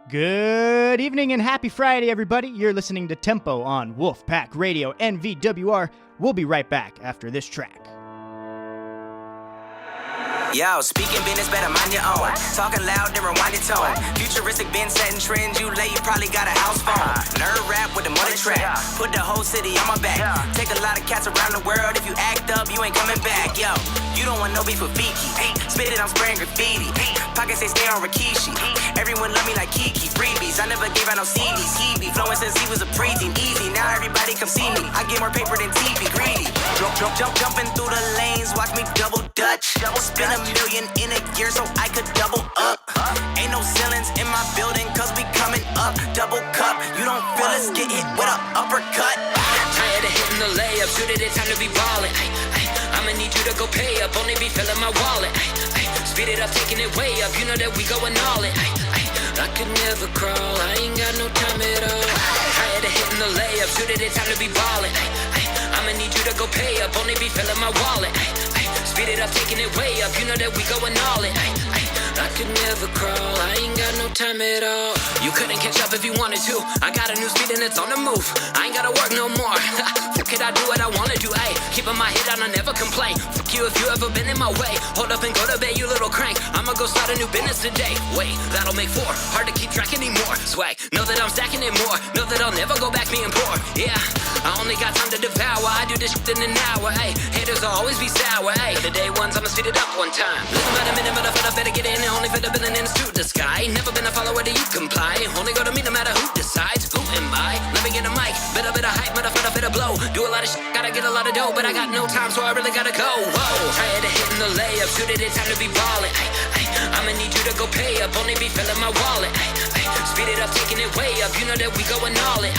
Good evening and happy Friday, everybody. You're listening to Tempo on Wolfpack Radio NVWR. We'll be right back after this track. Yo, speaking business, better mind your own. Talking loud, then rewind your tone. Futuristic, been setting trends. You late, you probably got a house phone. Nerd rap with the money track. Put the whole city on my back. Take a lot of cats around the world. If you act up, you ain't coming back. Yo, you don't want no beef with Feeki. Spit it, I'm spraying graffiti. Pockets say stay on Rikishi. Everyone love me like Kiki. Freebies, I never gave out no CDs. He be flowing since he was a preteen. Easy, now everybody come see me. I get more paper than TV. Greedy. Jumping through the lanes. Watch me double dutch. Spin a million in a year so I could double up. Ain't no ceilings in my building cause we coming up. Double cup, you don't feel us, get hit with a uppercut. Tired of hitting the layup, shoot it, it's time to be ballin'. I'ma need you to go pay up, only be filling my wallet. Speed it up, taking it way up, you know that we going all in. I could never crawl, I ain't got no time at all. Tired of hitting the layup, shoot it, it's time to be ballin'. I'ma need you to go pay up, only be filling my wallet. Speed it up, taking it way up, you know that we going all in. I could never crawl, I ain't got no time at all. You couldn't catch up if you wanted to. I got a new speed and it's on the move. I ain't gotta work no more. Fuck it, I do what I wanna do, ayy. Keeping my head down, I never complain. Fuck you if you ever been in my way. Hold up and go to bed, you little crank. I'ma go start a new business today. Wait, that'll make 4. Hard to keep track anymore. Swag, know that I'm stacking it more. Know that I'll never go back being poor. Yeah, I only got time to devour. I do this shit in an hour, ayy. Haters will always be sour, ayy. The day ones, I'ma speed it up one time. Listen about a minute, but I better get in. Only for the villain in the suit, the sky. Never been a follower, do you comply? Only go to me no matter who decides. Who am I? Let me get a mic. Bit of hype, fit a blow. Do a lot of shit, gotta get a lot of dough. But I got no time, so I really gotta go. Whoa, tired of hitting the layup. Shoot it, it's time to be ballin'. I'ma need you to go pay up. Only be filling my wallet. Speed it up, taking it way up. You know that we going all in.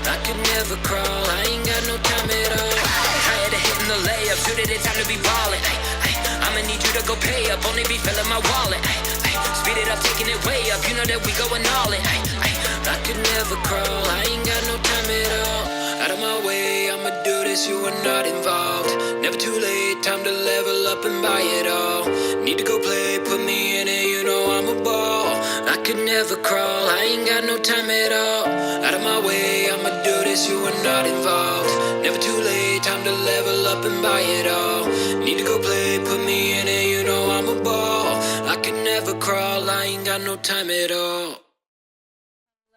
I could never crawl, I ain't got no time at all. Tired of hitting the layup. Shoot it, it's time to be ballin'. I'ma need you to go pay up, only be filling my wallet. Speed it up, taking it way up, you know that we going all in. I could never crawl, I ain't got no time at all. Out of my way, I'ma do this, you are not involved. Never too late, time to level up and buy it all. Need to go play, put me in it, you know I'm a ball. I could never crawl, I ain't got no time at all. Out of my way, I'ma do this, you are not involved. Never too late, time to level up and buy it all. Need to go play, put me in it, you know I'm a ball. I could never crawl, I ain't got no time at all.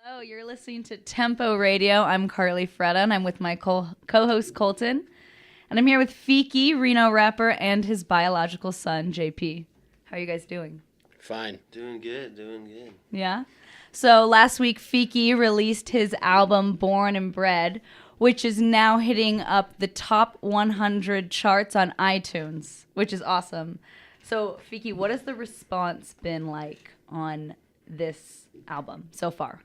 Hello, you're listening to Tempo Radio. I'm Carly Freda, and I'm with my co-host Colton. And I'm here with Feeki, Reno rapper, and his biological son, JP. How are you guys doing? Fine. Doing good. Yeah? So last week, Feeki released his album, Born and Bred, which is now hitting up the top 100 charts on iTunes, which is awesome. So, Feeki, what has the response been like on this album so far?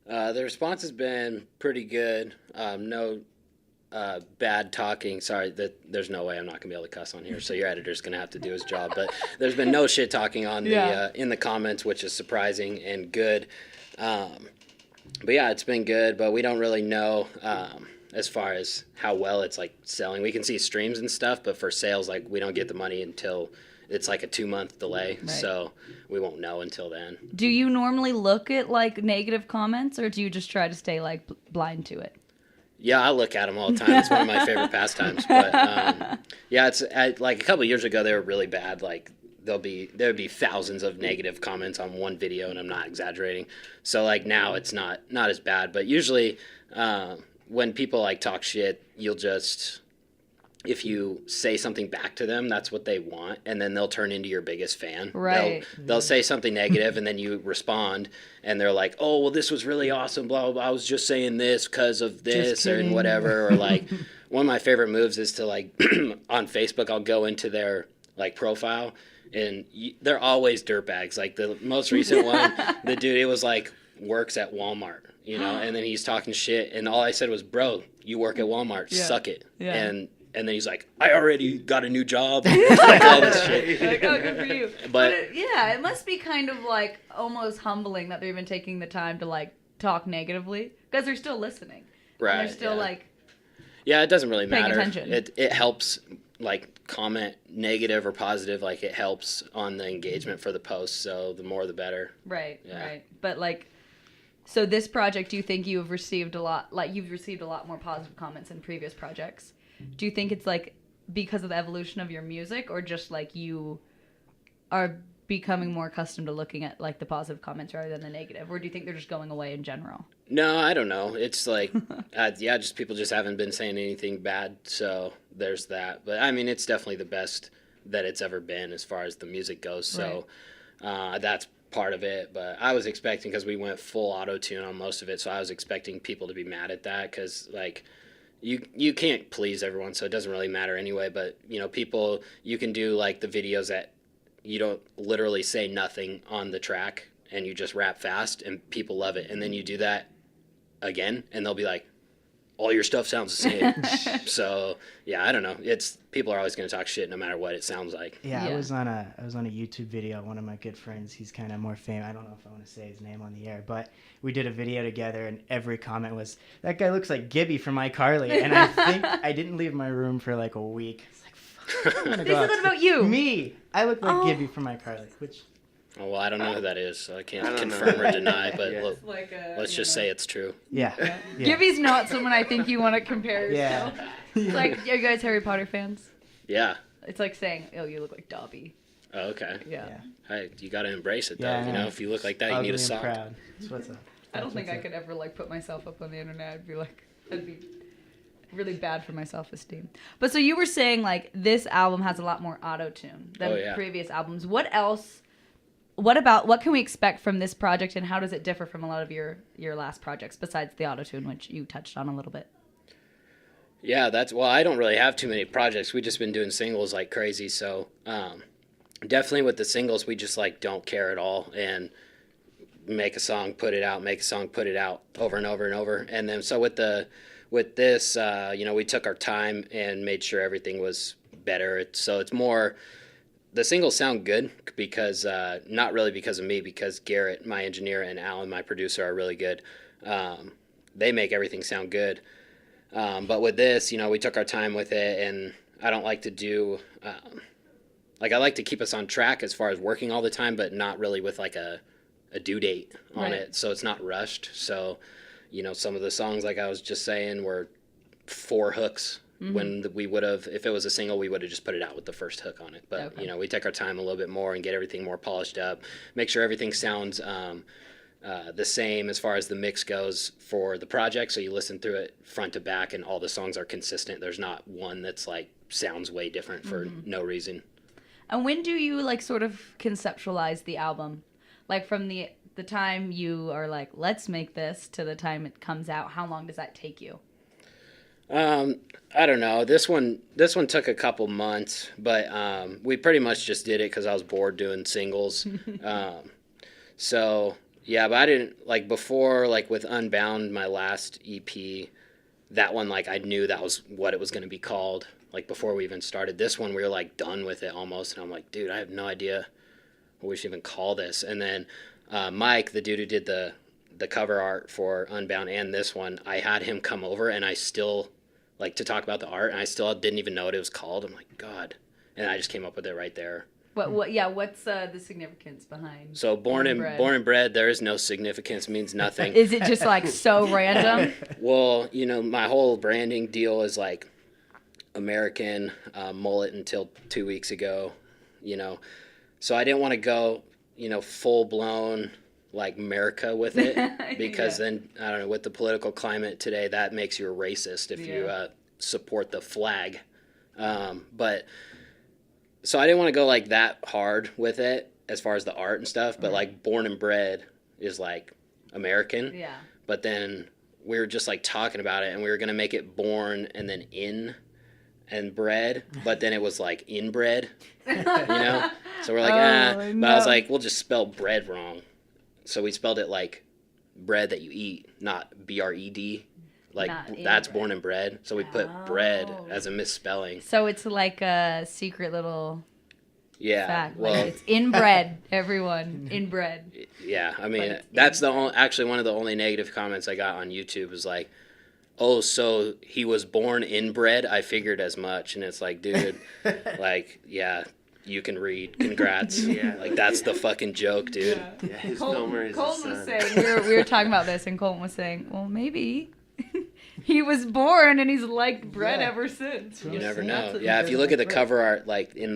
The response has been pretty good. No bad talking. Sorry, there's no way I'm not going to be able to cuss on here, so your editor's going to have to do his job. But there's been no shit talking on in the comments, which is surprising and good. But yeah, it's been good, but we don't really know as far as how well it's like selling. We can see streams and stuff, but for sales, like we don't get the money until it's like a 2-month delay. Right. So we won't know until then. Do you normally look at like negative comments, or do you just try to stay like blind to it? Yeah, I look at them all the time. It's one of my favorite pastimes. But yeah, it's like a couple of years ago they were really bad. Like there would be thousands of negative comments on one video, and I'm not exaggerating. So like now it's not as bad. But usually when people like talk shit, you'll just, if you say something back to them, that's what they want, and then they'll turn into your biggest fan. Right. They'll say something negative, and then you respond, and they're like, "Oh, well, this was really awesome. Blah blah blah. I was just saying this because of this or whatever." Or like, one of my favorite moves is to like on Facebook, I'll go into their like profile, and they're always dirtbags. Like the most recent one, the dude, it was like works at Walmart, you know, and then he's talking shit, and all I said was, "Bro, you work at Walmart. Suck it." Yeah. And then he's like, I already got a new job. Like all this shit. Like, oh, good for you. But it must be kind of like almost humbling that they're even taking the time to like talk negatively, because they're still listening. Right. And they're still like. Yeah, it doesn't really paying matter. Attention. It helps like comment negative or positive, like it helps on the engagement for the post. So the more the better. Right, Yeah. right. But like, so this project, do you think you've received a lot, like you've received a lot more positive comments than previous projects? Do you think it's like because of the evolution of your music, or just like you are becoming more accustomed to looking at like the positive comments rather than the negative? Or do you think they're just going away in general? No, I don't know. It's like, just people just haven't been saying anything bad. So there's that. But I mean, it's definitely the best that it's ever been as far as the music goes. So that's part of it. But I was expecting, because we went full auto-tune on most of it, so I was expecting people to be mad at that, because like you can't please everyone, so it doesn't really matter anyway. But you know, people, you can do like the videos that you don't literally say nothing on the track and you just rap fast and people love it, and then you do that again and they'll be like, all your stuff sounds the same. So yeah, I don't know, it's, people are always going to talk shit no matter what it sounds like. Yeah, I was on a YouTube video. One of my good friends, he's kind of more famous. I don't know if I want to say his name on the air, but we did a video together, and every comment was, "That guy looks like Gibby from iCarly." And I think I didn't leave my room for like a week. It's like, fuck, I'm gonna They go said out. that about you. Me, I look like Gibby from iCarly, which Oh, well, I don't know who that is, so I can't confirm or deny, but Yeah. look, Like let's just say it's true. yeah. Gibby's not someone I think you want to compare Yeah. yourself. It's like, are you guys Harry Potter fans? Yeah. It's like saying, oh, you look like Dobby. Oh, okay. Yeah. Yeah. Hey, you got to embrace it, though. Yeah, I You know. know, if you look like that, you Ugly need a and sock. proud. That's what's up. I don't That's think what's I up. could ever like put myself up on the internet. I'd be like, that'd be really bad for my self-esteem. But so you were saying like this album has a lot more auto-tune than Oh, yeah. previous albums. What else? What can we expect from this project, and how does it differ from a lot of your last projects besides the auto-tune, which you touched on a little bit? Yeah, well, I don't really have too many projects. We've just been doing singles like crazy. So definitely with the singles, we just like don't care at all and make a song, put it out, make a song, put it out over and over and over. And then so with this, you know, we took our time and made sure everything was better. So it's more, the singles sound good because, not really because of me, because Garrett, my engineer, and Alan, my producer, are really good. They make everything sound good. But with this, you know, we took our time with it, and I don't like to do, I like to keep us on track as far as working all the time, but not really with like a due date on it. So it's not rushed. So, you know, some of the songs, like I was just saying, were 4 hooks. When we would have, if it was a single, we would have just put it out with the first hook on it. But, you know, we take our time a little bit more and get everything more polished up, make sure everything sounds the same as far as the mix goes for the project. So you listen through it front to back and all the songs are consistent. There's not one that's like sounds way different for no reason. And when do you like sort of conceptualize the album? Like from the time you are like, let's make this, to the time it comes out, how long does that take you? I don't know. This one took a couple months, but we pretty much just did it because I was bored doing singles. So yeah, but I didn't like before, like with Unbound, my last EP, that one, like I knew that was what it was going to be called. Like before we even started this one, we were like done with it almost, and I'm like, dude, I have no idea what we should even call this. And then Mike, the dude who did the cover art for Unbound and this one, I had him come over, and I still like to talk about the art, and I still didn't even know what it was called. I'm like, God. And I just came up with it right there. What's the significance behind So born and bred, there is no significance, means nothing. Is it just like so random? Well, you know, my whole branding deal is like American, mullet until 2 weeks ago, you know. So I didn't want to go, you know, full blown like America with it, because then, I don't know, with the political climate today, that makes you a racist if you support the flag. But so I didn't want to go like that hard with it as far as the art and stuff, but like born and bred is like American. Yeah. But then we were just like talking about it, and we were going to make it born and then in and bred, but then it was like inbred, you know? So we're like, but I was like, we'll just spell bread wrong. So we spelled it like bread that you eat, not B-R-E-D. Like that's born and bred. So we put bread as a misspelling. So it's like a secret little fact. Well, like it's inbred, everyone. Inbred. yeah, I mean, that's actually one of the only negative comments I got on YouTube was like, oh, so he was born inbred? I figured as much. And it's like, dude, like, yeah, you can read. Congrats. Yeah. Like, that's the fucking joke, dude. Yeah, his Gomer is his Colton was son. saying we were talking about this, and Colton was saying, well, maybe he was born and he's liked bread Yeah. ever since. You never That's know. what Yeah, he if you does look at the like cover art, like in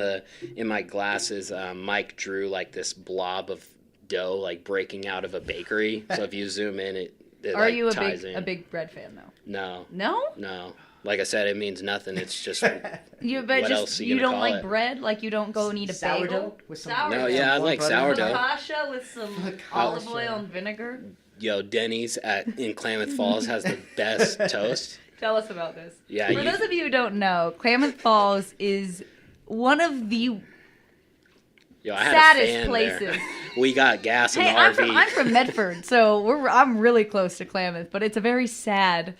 my glasses, Mike drew like this blob of dough like breaking out of a bakery. So if you zoom in, it Are like, you ties in. a big bread fan though? No, No? Like I said, it means nothing. It's just You but What just else are you you gonna don't call like it? bread? Like you don't go and eat a Sourdough bagel? with some- no. Yeah, I like butter. sourdough. Focaccia with some olive oil and vinegar. Yo, Denny's in Klamath Falls has the best toast. Tell us about this. Yeah, For those of you who don't know, Klamath Falls is one of the Yo, I had saddest a fan places. there. We got gas in Hey, the I'm RV. from Medford, so I'm really close to Klamath, but it's a very sad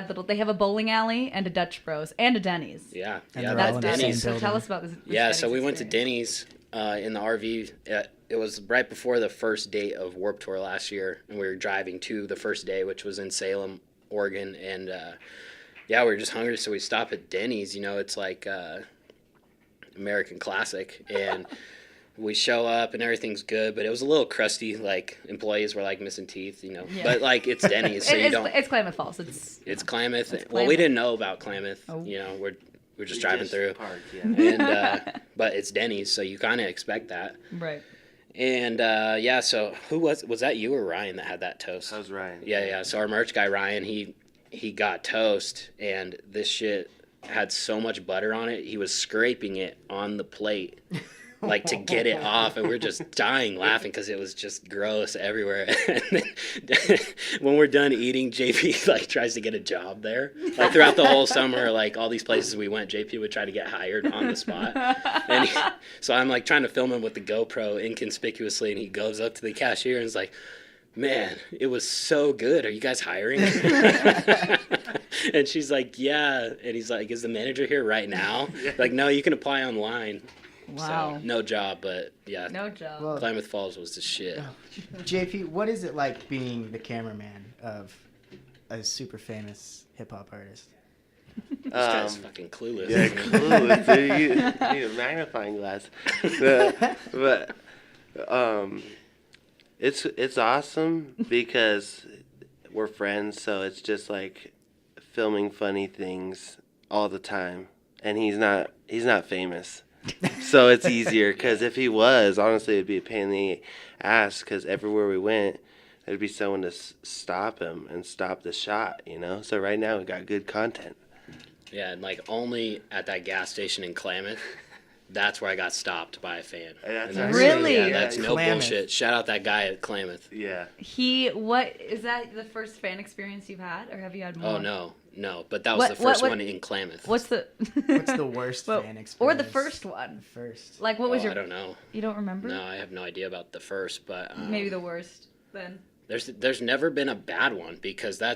little. They have a bowling alley and a Dutch Bros and a Denny's. Yeah, And yeah, they're That's all in the same Denny's. So building. tell us about this. yeah. So we went to Denny's. Denny's in the RV. It was right before the first day of Warped Tour last year, and we were driving to the first day, which was in Salem, Oregon, and yeah, we were just hungry, so we stopped at Denny's. You know, it's like American classic, and we show up and everything's good, but it was a little crusty. Like employees were like missing teeth, you know. Yeah. But like it's Denny's, so you don't. It's Klamath Falls. It's Klamath. Well, Klamath. we didn't know about Klamath. Oh. You know, we're just We driving just through, parked, yeah. and but it's Denny's, so you kind of expect that. right. And yeah, so who was that? You or Ryan that had that toast? That was Ryan. Yeah. So our merch guy Ryan, he got toast, and this shit had so much butter on it. He was scraping it on the plate, like to get it off, and we're just dying laughing because it was just gross everywhere. And then, when we're done eating, JP like tries to get a job there. Like throughout the whole summer, like all these places we went, JP would try to get hired on the spot. And so I'm like trying to film him with the GoPro inconspicuously, and he goes up to the cashier and is like, "Man, it was so good. Are you guys hiring?" And she's like, "Yeah." And he's like, "Is the manager here right now?" Like, "No, you can apply online." Wow. So, no job, but yeah. No job. Well, Klamath Falls was the shit. JP, what is it like being the cameraman of a super famous hip hop artist? This guy's fucking clueless. Yeah, isn't he? clueless. Dude. You need a magnifying glass. But it's awesome because we're friends, so it's just like filming funny things all the time. And he's not famous, so it's easier. Because if he was, honestly, it'd be a pain in the ass. Because everywhere we went, there'd be someone to stop him and stop the shot. You know. So right now we got good content. Yeah, and like only at that gas station in Klamath, that's where I got stopped by a fan. That's And that's- Really? Yeah, that's no Klamath. bullshit. Shout out that guy at Klamath. Yeah. What is that the first fan experience you've had, or have you had more? Oh no, but that was the first one in Klamath. What's the What's the worst Well, fan experience? or the first one? The first. Like what was Oh, your? I don't know. You don't remember? No, I have no idea about the first, but Maybe the worst then. there's never been a bad one because I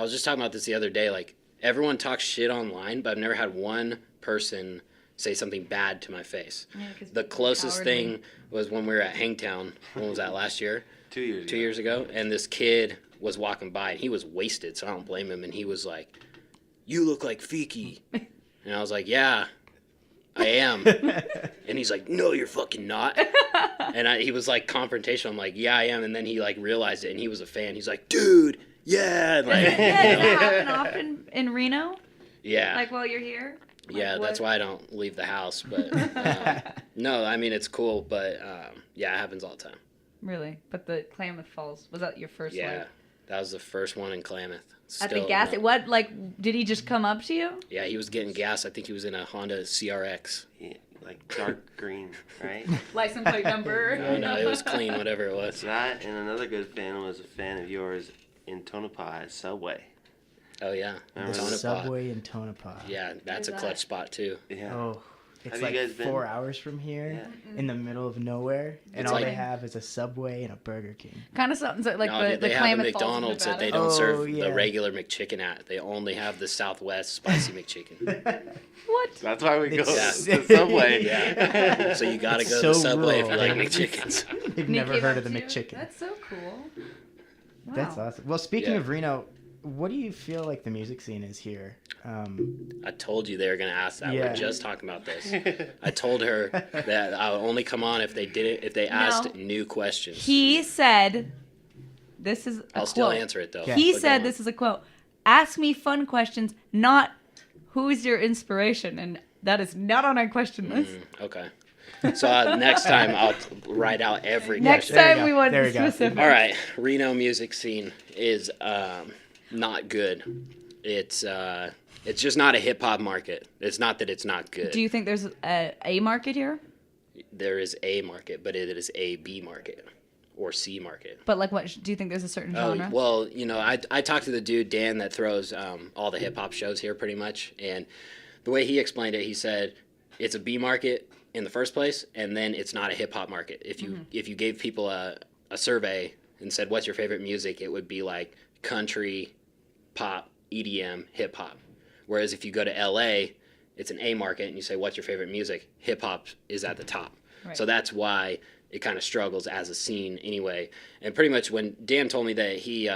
was just talking about this the other day. Like everyone talks shit online, but I've never had one person say something bad to my face. Yeah, 'cause The people are closest cowardly. thing was when we were at Hangtown. When was that? Last year? 2 years. 2 years ago, and this kid was walking by and he was wasted, so I don't blame him, and he was like, "You look like Feeki." And I was like, "Yeah, I am." And he's like, "No, you're fucking not." And he was like confrontational. I'm like, "Yeah, I am." And then he like realized it, and he was a fan. He's like, "Dude, yeah." And, like, Yeah, you does know, that happen often in Reno? yeah. Like while you're here? Yeah, Like, that's what- why I don't leave the house. But no, I mean it's cool. But yeah, it happens all the time. Really? But the Klamath Falls, was that your first Yeah, like that was the first one in Klamath. at the Still, gas? no. What like did he just come up to you? Yeah, he was getting gas. I think he was in a Honda CRX. Yeah, like dark green, right? License plate number. Oh no, it was clean, whatever it was. That and another good fan was a fan of yours in Tonopah at Subway. Oh yeah, The Remember Tonopah. subway in Tonopah. Yeah, that's a Where's clutch that? spot too. Yeah. Oh, it's Have you like guys been? 4 hours from here, in the middle of nowhere, and It's all like- they have is a Subway and a Burger King. Kind of something so, like No, the they have a Klamath Falls of McDonald's that they Nevada. don't Oh, serve yeah. the regular McChicken at. They only have the Southwest spicy McChicken. What? That's why we go It's- to Subway. Yeah, so you gotta It's go to the so Subway if you rural, like like- McChickens. They've Nick never came heard up of the to you? McChicken. That's so cool. Wow. That's awesome. Well, speaking Yeah. of Reno, what do you feel like the music scene is here? I told you they were going to ask that. Yeah. We're just talking about this. I told her that I would only come on if they asked new questions. He said, this is a I'll quote. still answer it, though. Yeah. He But go said, on. this is a quote, ask me fun questions, not who's your inspiration. And that is not on our question list. Okay. So next time I'll write out every Next question. There you time go. we want There we go. specific. All right, Reno music scene is not good. It's just not a hip hop market. It's not that it's not good. Do you think there's a market here? There is a market, but it is a B market or C market. But like, what do you think there's a certain genre? Oh, well, I talked to the dude Dan that throws all the hip hop shows here pretty much, and the way he explained it, he said it's a B market in the first place, and then it's not a hip hop market. If you gave people a survey and said what's your favorite music, it would be like country, pop, EDM, hip hop. Whereas if you go to LA, it's an A market, and you say what's your favorite music, hip hop is at the top. Right. So that's why it kind of struggles as a scene anyway. And pretty much when Dan told me that he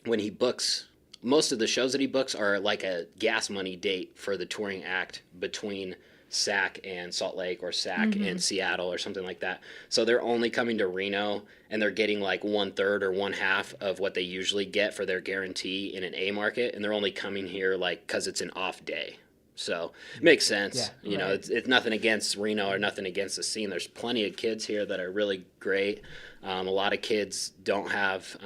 when he books, most of the shows that he books are like a gas money date for the touring act between SAC and Salt Lake or SAC and Seattle or something like that. So they're only coming to Reno, and they're getting like 1/3 or 1/2 of what they usually get for their guarantee in an A market, and they're only coming here like because it's an off day. So it makes sense. Yeah, you know, it's nothing against Reno or nothing against the scene. There's plenty of kids here that are really great. A lot of kids don't have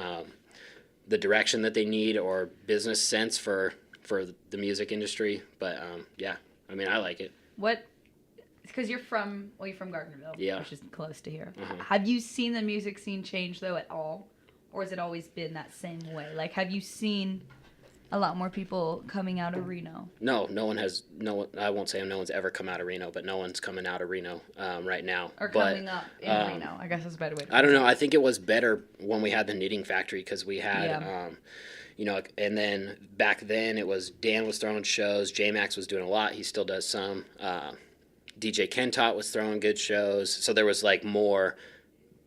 the direction that they need or business sense for the music industry. But yeah, I mean, I like it. What? Because you're from Gardnerville, Yeah. which is close to here. Have you seen the music scene change though at all, or has it always been that same way? Like, have you seen a lot more people coming out of Reno? No one has. I won't say no one's ever come out of Reno, but no one's coming out of Reno right now. Or But, coming up in Reno? I guess that's a better way to I don't know. I think it was better when we had the knitting factory because we had, Yeah. and then back then it was Dan was throwing shows. J-Max was doing a lot. He still does some. DJ Kentot was throwing good shows. So there was like more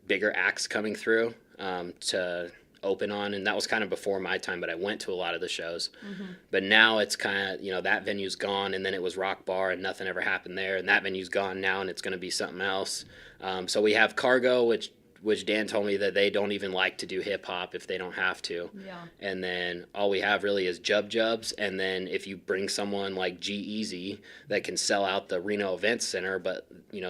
bigger acts coming through to open on. And that was kind of before my time, but I went to a lot of the shows. But now it's kind of, that venue's gone, and then it was Rock Bar and nothing ever happened there. And that venue's gone now, and it's going to be something else. So we have Cargo, which Dan told me that they don't even like to do hip hop if they don't have to. Yeah. And then all we have really is Jubs. And then if you bring someone like G-Eazy that can sell out the Reno Events Center, but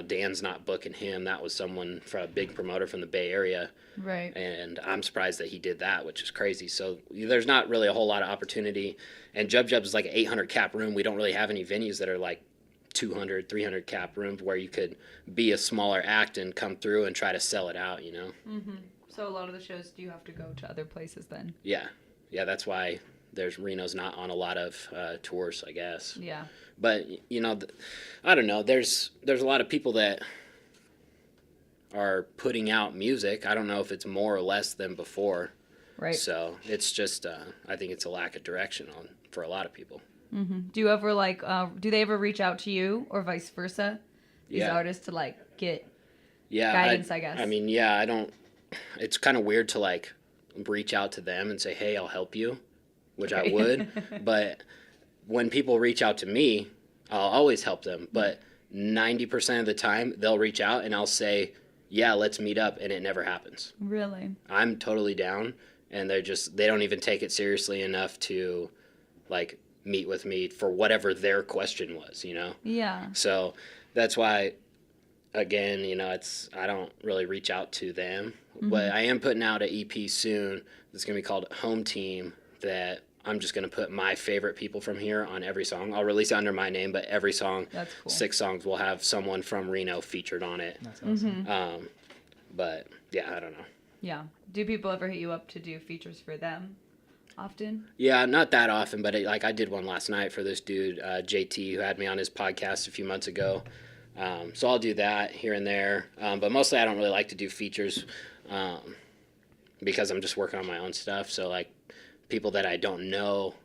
Dan's not booking him. That was someone from a big promoter from the Bay Area. Right. And I'm surprised that he did that, which is crazy. So there's not really a whole lot of opportunity. And Jubs is like an 800 cap room. We don't really have any venues that are like 200, 300 cap rooms where you could be a smaller act and come through and try to sell it out, So a lot of the shows do have to go to other places then. Yeah, that's why Reno's not on a lot of tours, I guess. Yeah. But I don't know. There's a lot of people that are putting out music. I don't know if it's more or less than before. Right. So it's just I think it's a lack of direction for a lot of people. Do you ever do they ever reach out to you or vice versa? These Yeah. artists to get guidance, I guess. I mean, I don't. It's kind of weird to reach out to them and say, "Hey, I'll help you," which I would. But when people reach out to me, I'll always help them. But 90% of the time, they'll reach out and I'll say, "Yeah, let's meet up," and it never happens. Really? I'm totally down, and they don't even take it seriously enough to meet with me for whatever their question was. Yeah. So that's why, again, I don't really reach out to them. But I am putting out an EP soon that's going to be called Home Team, that I'm just going to put my favorite people from here on every song. I'll release it under my name, but every song, That's cool. 6 songs, will have someone from Reno featured on it. That's awesome. But, yeah, I don't know. Yeah. Do people ever hit you up to do features for them often? Yeah, not that often, but I did one last night for this dude, JT, who had me on his podcast a few months ago. So I'll do that here and there. But mostly I don't really like to do features because I'm just working on my own stuff. So, people that I don't know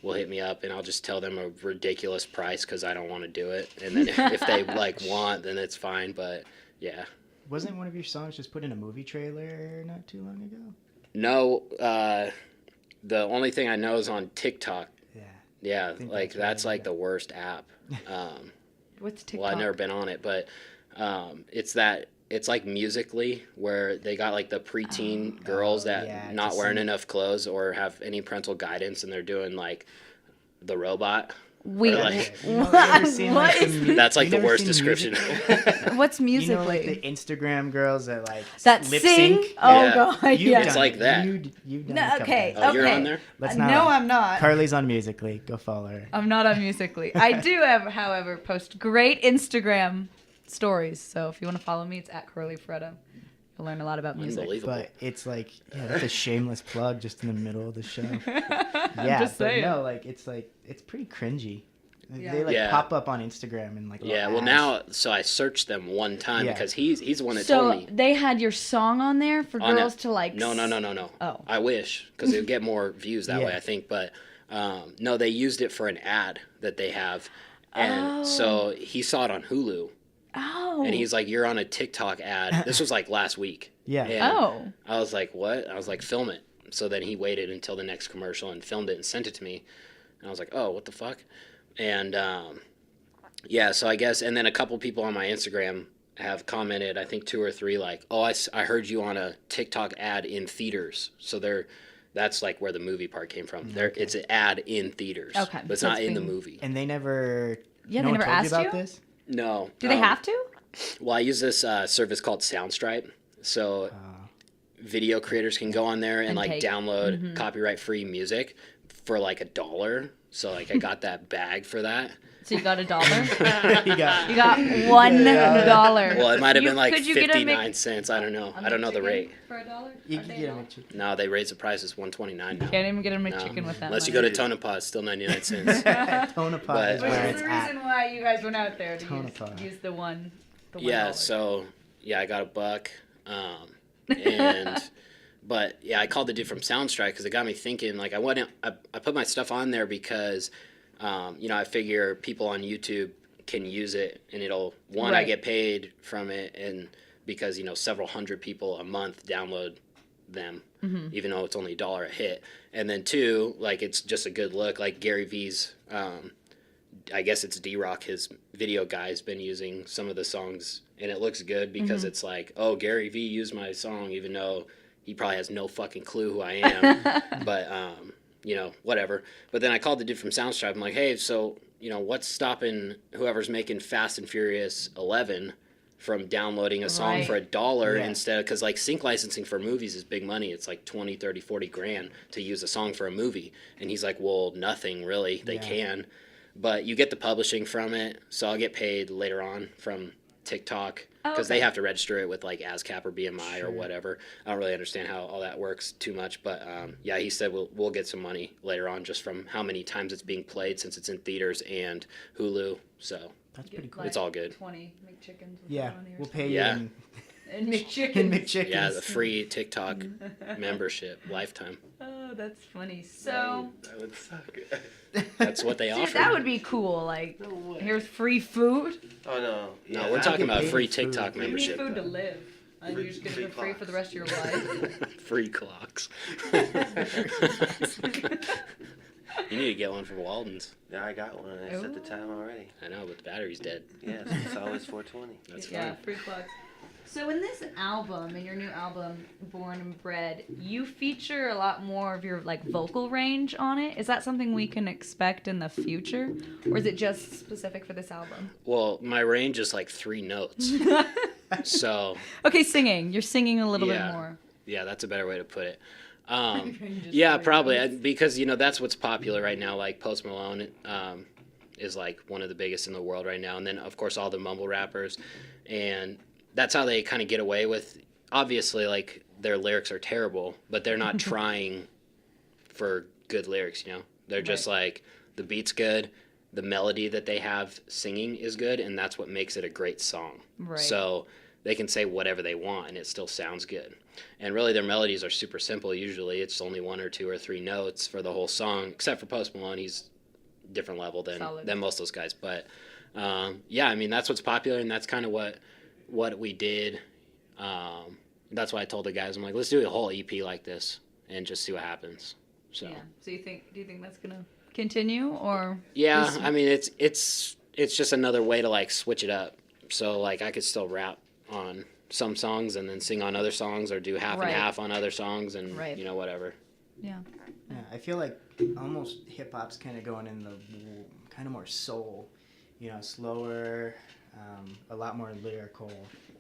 will hit me up, and I'll just tell them a ridiculous price because I don't want to do it. And then if they, want, then it's fine. But, yeah. Wasn't one of your songs just put in a movie trailer not too long ago? No, The only thing I know is on TikTok. Yeah. Yeah, think like that's where that's I like got- the worst app. What's TikTok? Well, I've never been on it, but it's like Musically, where they got like the preteen girls that yeah, not to wearing sing. enough clothes or have any parental guidance, and they're doing like the robot. Wait, Or, like, You know, you ever seen, what like, is the That's like you the never worst seen description. Musical.ly? what's You Musically? know, like the Instagram girls that like that lip sing? sync. Oh Yeah. god, You've yeah. It's done like it. that. You've done No, it a couple okay, times. Oh, you're okay. on there? Let's not No, lie. I'm not. Carly's on Musically. Go follow her. I'm not on Musically. I do have, however, post great Instagram stories. So if you want to follow me, it's at Curly Freda. You'll learn a lot about music. Unbelievable. But it's like, yeah, that's a shameless plug just in the middle of the show. Yeah, just but saying. no, like it's pretty cringy. Yeah. They like Yeah. pop up on Instagram and like Yeah, little well ads. now, so I searched them one time Yeah. because he's the one that So told me. they had your song on there for On girls it. to like. No. Oh. I wish, because it would get more views that Yeah. way, I think. But no, they used it for an ad that they have, and so he saw it on Hulu, Oh. and he's like, "You're on a TikTok ad." This was like last week. Yeah. And Oh. I was like, "What?" I was like, "Film it." So then he waited until the next commercial and filmed it and sent it to me, and I was like, "Oh, what the fuck?" And yeah, so I guess, and then a couple people on my Instagram have commented, I think 2 or 3, like, "Oh, I heard you on a TikTok ad in theaters." So that's like where the movie part came from. It's an ad in theaters, Okay, but it's so not it's in the being- movie. And they never. Yeah, no they one never told asked you about you? this. No. Do they have to? Well, I use this service called Soundstripe, so video creators can go on there and like take- download copyright-free music for like $1. So like I got that bag for that. So you got $1. You got. You got $1. Well, it might have been like could you get a 59 cents. I don't know. I don't know the rate. for $1. You can get them. No, they raised the price. It's $129 now. Can't even get a No. McChicken with that. Unless you money. go to Tonopah, it's still 99 cents. Tonopah But- is Which where is it's the at. reason why you guys went out there to Tonopah. use the one. Yeah, so yeah, I got $1. And but yeah, I called the dude from Soundstrike because it got me thinking. Like I put my stuff on there because I figure people on YouTube can use it and it'll I Right. get paid from it, and because several hundred people a month download them, even though it's only $1 a hit, and then 2, like it's just a good look. Like Gary V's, I guess it's D-Rock, his video guy's been using some of the songs, and it looks good because it's like, oh, Gary V used my song, even though he probably has no fucking clue who I am. But, whatever. But then I called the dude from Soundstripe. I'm like, hey, so, what's stopping whoever's making Fast and Furious 11 from downloading a song Right. for $1 Yeah. instead? Because, like, sync licensing for movies is big money. It's like 20, 30, 40 grand to use a song for a movie. And he's like, well, nothing really. They Yeah. can. But you get the publishing from it, so I'll get paid later on from TikTok because they okay. have to register it with like ASCAP or BMI or whatever. I don't really understand how all that works too much, but yeah, he said we'll get some money later on just from how many times it's being played since it's in theaters and Hulu. So That's pretty cool. it's all good. 20 McChickens. Yeah, we'll pay you Yeah. in, And McChickens. in McChickens. Yeah, the free TikTok membership lifetime. Oh, that's funny. So, That would suck. That's what they dude, offer. that would be cool. Like, here's free food. Oh no. No, Yeah, we're I talking get about paid free for TikTok food. You need membership. food to live. And you're just getting it for free for the rest of your life. Free clocks. You need to get one for Walden's. Yeah, I got one. I set the time already. I know, but the battery's dead. Yes, it's always 420. That's Yeah, fine. free plugs. So in this album, in your new album, Born and Bred, you feature a lot more of your like vocal range on it. Is that something we can expect in the future, or is it just specific for this album? Well, my range is like 3 notes. So, Okay, singing. You're singing a little Yeah. bit more. yeah, that's a better way to put it. Range is Yeah, 3 probably notes. because that's what's popular right now. Like Post Malone is like one of the biggest in the world right now, and then of course all the mumble rappers, and that's how they kind of get away with. Obviously, like their lyrics are terrible, but they're not trying for good lyrics. They're just like the beat's good, the melody that they have singing is good, and that's what makes it a great song. Right. So they can say whatever they want and it still sounds good. And really their melodies are super simple. Usually it's only 1 or 2 or 3 notes for the whole song, except for Post Malone. He's different level than most of those guys. But yeah, I mean, that's what's popular, and that's kind of what we did. That's why I told the guys, I'm like, let's do a whole EP like this and just see what happens. So Yeah. So do you think that's gonna continue or? yeah, I mean it's just another way to like switch it up. So like I could still rap on some songs and then sing on other songs, or do half Right. and half on other songs, and Right. you know, whatever. Yeah. Yeah, I feel like almost hip hop's kind of going in the kind of more soul, slower, a lot more lyrical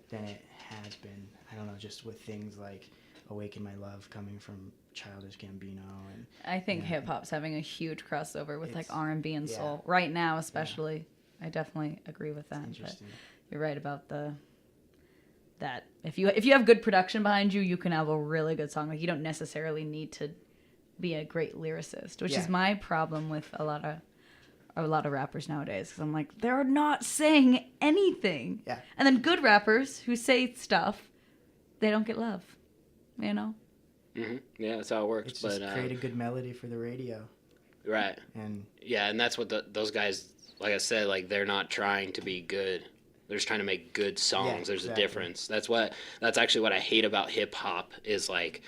than it has been. I don't know, just with things like "Awaken My Love" coming from Childish Gambino, and I think hip hop's having a huge crossover with like It's- R&B and yeah. soul right now, especially. I definitely agree with that. But interesting. you're right about that if you have good production behind you, you can have a really good song. Like you don't necessarily need to be a great lyricist, which is Yeah. my problem with a lot of rappers nowadays. Because I'm like, they're not saying anything. Yeah. And then good rappers who say stuff, they don't get love. Yeah, that's how it works. It's just But create a good melody for the radio, right. and Yeah, and that's what those guys, like I said, like they're not trying to be good. They're just trying to make good songs. Yeah, There's exactly. a difference. That's actually what I hate about hip hop is like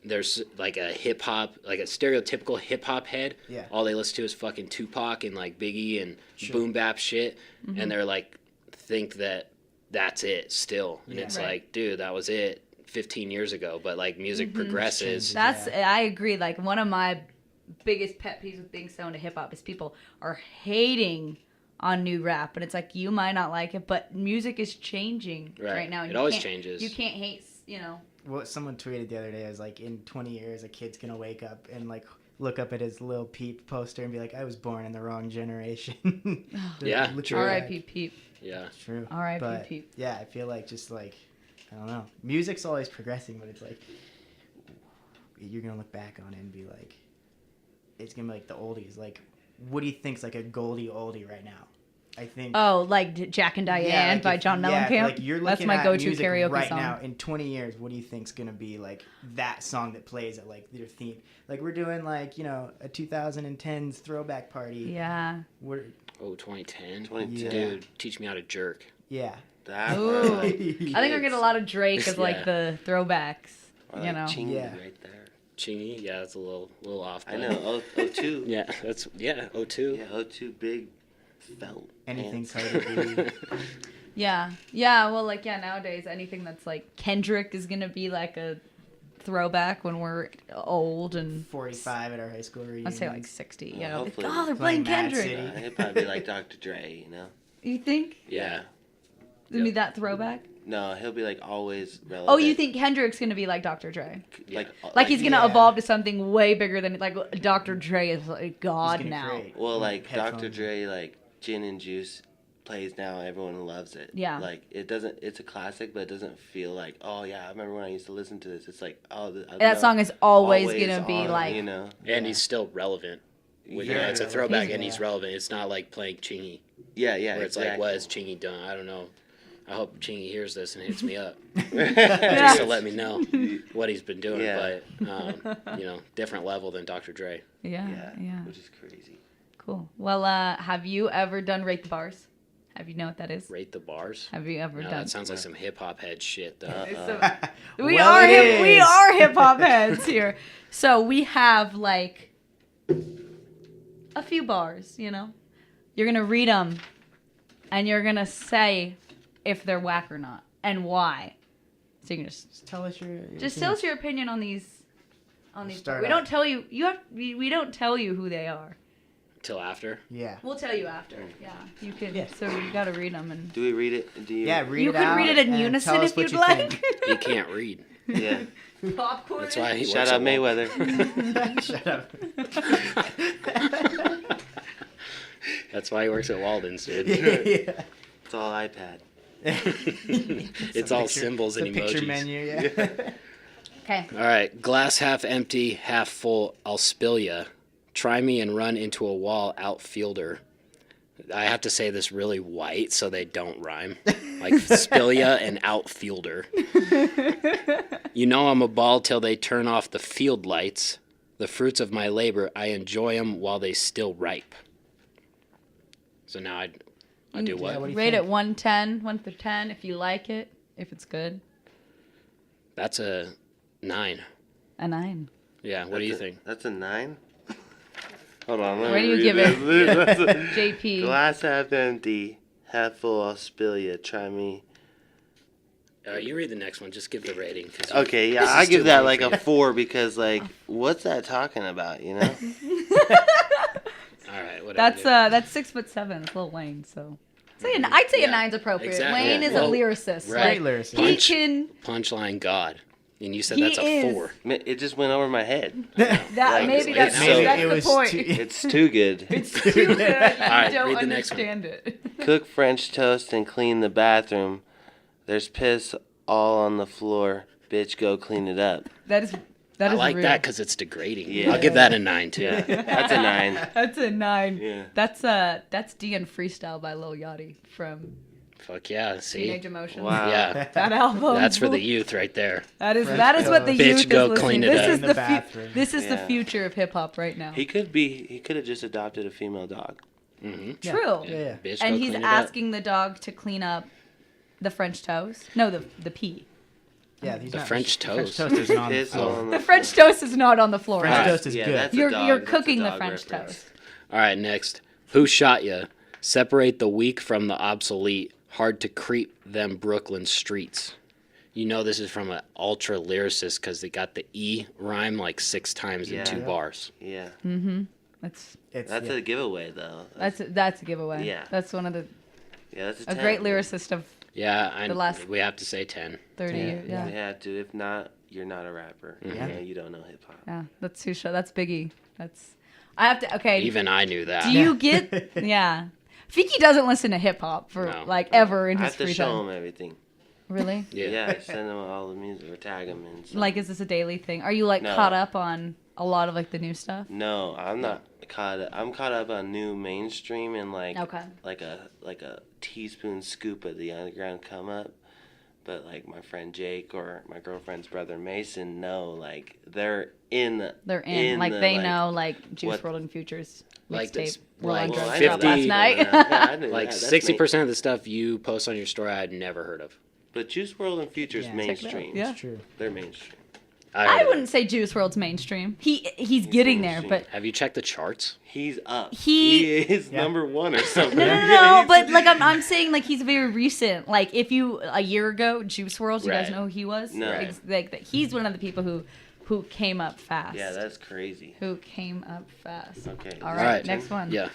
there's like a hip hop, like a stereotypical hip hop head. Yeah. All they listen to is fucking Tupac and like Biggie and Sure. boom bap shit, Mm-hmm. and they're like think that that's it still, and Yeah. it's Right. like, dude, that was it 15 years ago. But like music progresses. Changes. That's I agree. Like one of my biggest pet peeves with being so into hip hop is people are hating on new rap, and it's like you might not like it, but music is changing right now. And It you always can't- changes. You can't hate, what someone tweeted the other day was like, in 20 years, a kid's gonna wake up and like look up at his Lil Peep poster and be like, I was born in the wrong generation. Yeah, Look true. at R.I.P. that. Peep. Yeah. True. R.I.P. But, Peep. yeah, I feel like just like, I don't know. Music's always progressing, but it's like, you're gonna look back on it and be like, it's gonna be like the oldies. Like, what do you think's like a Goldie oldie right now? I think. Oh, like Jack and Diane like by if- John yeah, Mellencamp. like you're That's looking my at go-to music karaoke right song. now. In 20 years, what do you think's gonna be like that song that plays at like their theme? Like we're doing like a 2010s throwback party. Yeah. We're, Oh, 2010. 2010. Dude, teach me how to jerk. yeah. That Ooh. one. I think we're getting a lot of Drake as like Yeah. the throwbacks. Or You like know. Chingy Yeah. right there. Chingy, yeah, that's a little off. I but- know. 02. Yeah, that's O2. Yeah, 02 big felt. Anything pants. Cardi B. Yeah. Well, like nowadays anything that's like Kendrick is gonna be like a throwback when we're old and 45 at our high school reunion. I'd say like 60. You Well, know, hopefully oh, they're playing playing Mad Kendrick. City. It'd probably be like Dr. Dre, you know? You think Yeah. it'd be that throwback? No, he'll be like always relevant. Oh, you think Kendrick's gonna be like Dr. Dre? Like He's gonna yeah. evolve to something way bigger than like Dr. Dre is like God He's gonna now. create Well, like Dr. headphones. Dre, like Gin and Juice plays now. Everyone loves it. Yeah. Like it doesn't. It's a classic, but it doesn't feel like, oh yeah, I remember when I used to listen to this. It's like, oh, That song is always gonna be on, like you know. And he's still relevant. Well, Yeah, it's a throwback, he's- and he's relevant. It's not like playing Chingy, Yeah, yeah. where it's exactly. like, what has Chingy done? I don't know. I hope Chingy hears this and hits me up just Yeah. to let me know what he's been doing. Yeah. But, different level than Dr. Dre. Yeah. Which is crazy. Cool. Well, have you ever done Rate the Bars? Have you know what that is? Rate the bars? Have you ever No, done? that sounds like some hip hop head shit, though. We Well, are it we is. are hip hop heads here. So we have like a few bars, you know. You're gonna read them, and you're gonna say if they're whack or not and why. So you can just Tell us your. tell us your opinion on these. Start We out. don't tell you. We don't tell you who they are. Till after? Yeah. We'll tell you after. Yeah, you can. Yeah. So you gotta read them and. Do we read it? Do you? Yeah, read You it could out read it in and unison tell us if what you'd you like. think. He can't read. Yeah. Popcorn. That's why he Shout works out at Wal- Mayweather. Shut up. That's why he works at Walden's, dude. Yeah. It's all iPad. It's all symbols and the picture emojis. menu, yeah. Okay. All right, glass half empty, half full. I'll spill ya. Try me and run into a wall, outfielder. I have to say this really white so they don't rhyme. Like spill ya and outfielder. You know I'm a ball till they turn off the field lights. The fruits of my labor, I enjoy them while they still ripe. So now I do what? Yeah, what do you Rate think? it 1 through 10 if you like it, if it's good. That's a 9. A 9. Yeah, what do you think? That's a 9. Hold on. Where do you give it? JP. Glass half empty, half full. I'll spill ya. Try me. You read the next one. Just give the rating. Okay, yeah, This I is give too that long like for a you. 4 because like, what's that talking about? You know? All right, whatever. That's 6'7". It's Lil Wayne, so I'd say a 9's appropriate. Exactly. Wayne is Well, a lyricist. right. Great lyricist. He can. Punchline God. And you said He that's a is. 4. It just went over my head. That Like, maybe it's that's, so- that's it the was point. too- It's too good. It's too good. You right, don't read the next one. understand it. Cook French toast and clean the bathroom. There's piss all on the floor. Bitch, go clean it up. That is I like real. that because it's degrading. Yeah. I'll give that a 9 too. Yeah, that's a 9. That's a 9. Yeah. That's DN Freestyle by Lil Yachty from Fuck yeah, see? Teenage Emotions. Wow. Yeah, That album. that's for the youth right there. That is French what the toast. Bitch, youth go is listening. clean it This up. is In the the bathroom. this is the Yeah. future of hip hop right now. He could have just adopted a female dog. Mm-hmm. True. Yeah. Bitch, And go he's clean it up. asking the dog to clean up the French toast. No, the pee. Yeah, he's The not, French French toast. toast is not on the Piss floor. on The French toast is not on the floor. French Alright. toast is Yeah, good. that's a You're dog- you're that's a cooking the dog French reference. toast. All right, next. Who shot ya? Separate the weak from the obsolete. Hard to creep them Brooklyn streets. You know this is from an ultra lyricist because they got the E rhyme like 6 times Yeah. in 2 bars. Yeah, That's It's, that's yeah. a giveaway though. that's a giveaway. Yeah. That's one of the Yeah, that's a a 10. great lyricist of Yeah, The last- we have to say 10. 30 Yeah. years. Yeah. You have to. If not, you're not a rapper. Yeah. You know, you don't know hip hop. Yeah, that's who show. That's Biggie. That's I have to. Okay, Even I knew that. do you get? Yeah, Feeki doesn't listen to hip hop for No. like ever in I his have to free show time. him everything. Really? Yeah. Yeah, I send him all the music or tag him and stuff. Like, is this a daily thing? Are you like No. caught up on a lot of like the new stuff? No, I'm not caught up. I'm caught up on new mainstream and like Okay. like a teaspoon scoop of the underground come up. But like my friend Jake or my girlfriend's brother Mason know, like they're in. They're in, like the, they know like Juice what- WRLD and Future's Like this- mixtape. Roll on like Drugs I dropped know last 50 night. Yeah, I knew Like that. That's 60% of the stuff you post on your story I'd never heard of. But Juice WRLD and Future's Yeah. Check it out. mainstream. Yeah. It's true. They're mainstream. heard I of wouldn't say Juice WRLD's mainstream. He's getting there, mainstream. but it. Have you checked the charts? He's up. He- is Yeah. number 1 or something. no, but like I'm saying, like he's very recent. Like if you a year ago, Juice WRLD, you guys Right. know who he was? No. Like, that he's one of the people who came up fast. Yeah, that's crazy. Who came up fast. Okay. All is right, it next 10? one. Yeah.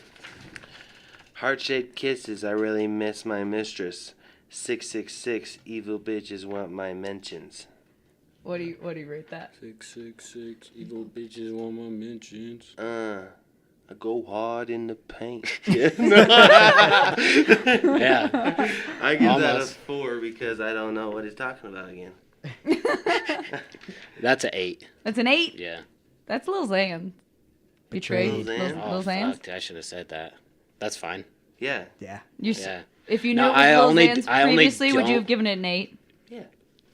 Heart-shaped kisses, I really miss my mistress. 666, evil bitches want my mentions. What do you rate that? 666, evil bitches want my mentions. I go hard in the paint. Yeah. I give that a Almost. 4 because I don't know what he's talking about again. That's an 8. That's an 8. Yeah. That's Lil Xan. Betrayed. Lil Xan? Oh, Lil Xan. fuck. I should have said that. That's fine. Yeah. Yeah. Yeah. If you No, knew it I was Lil only- Xan's I only previously, would you don't- have given it an 8?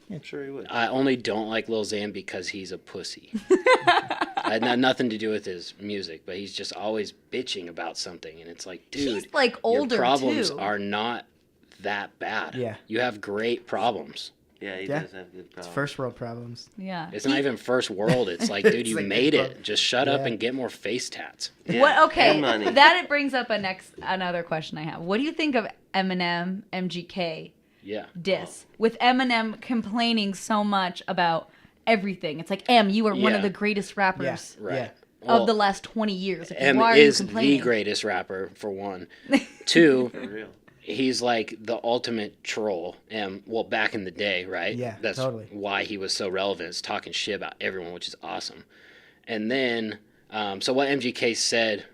I'm sure he would. I only don't like Lil Xan because he's a pussy. It had nothing to do with his music, but he's just always bitching about something, and it's like, dude, He's like older your problems too. are not that bad. Yeah. You have great problems. Yeah, he Yeah. does have good It's problems. first world problems. Yeah. It's not even first world. It's like, dude, It's you like made big it. problem. Just shut up Yeah. and get more face tats. Yeah, What? Okay, and money. that it brings up another question I have. What do you think of Eminem MGK Yeah. diss with Eminem complaining so much about everything? It's like, you are one Yeah. of the greatest rappers Right. Yeah. of the last 20 years. Like, M why are you is the complaining? greatest rapper, for one. Two, For real. he's like the ultimate troll. And well, back in the day, right? Yeah, That's totally. why he was so relevant. Is talking shit about everyone, which is awesome. And then, so what MGK said,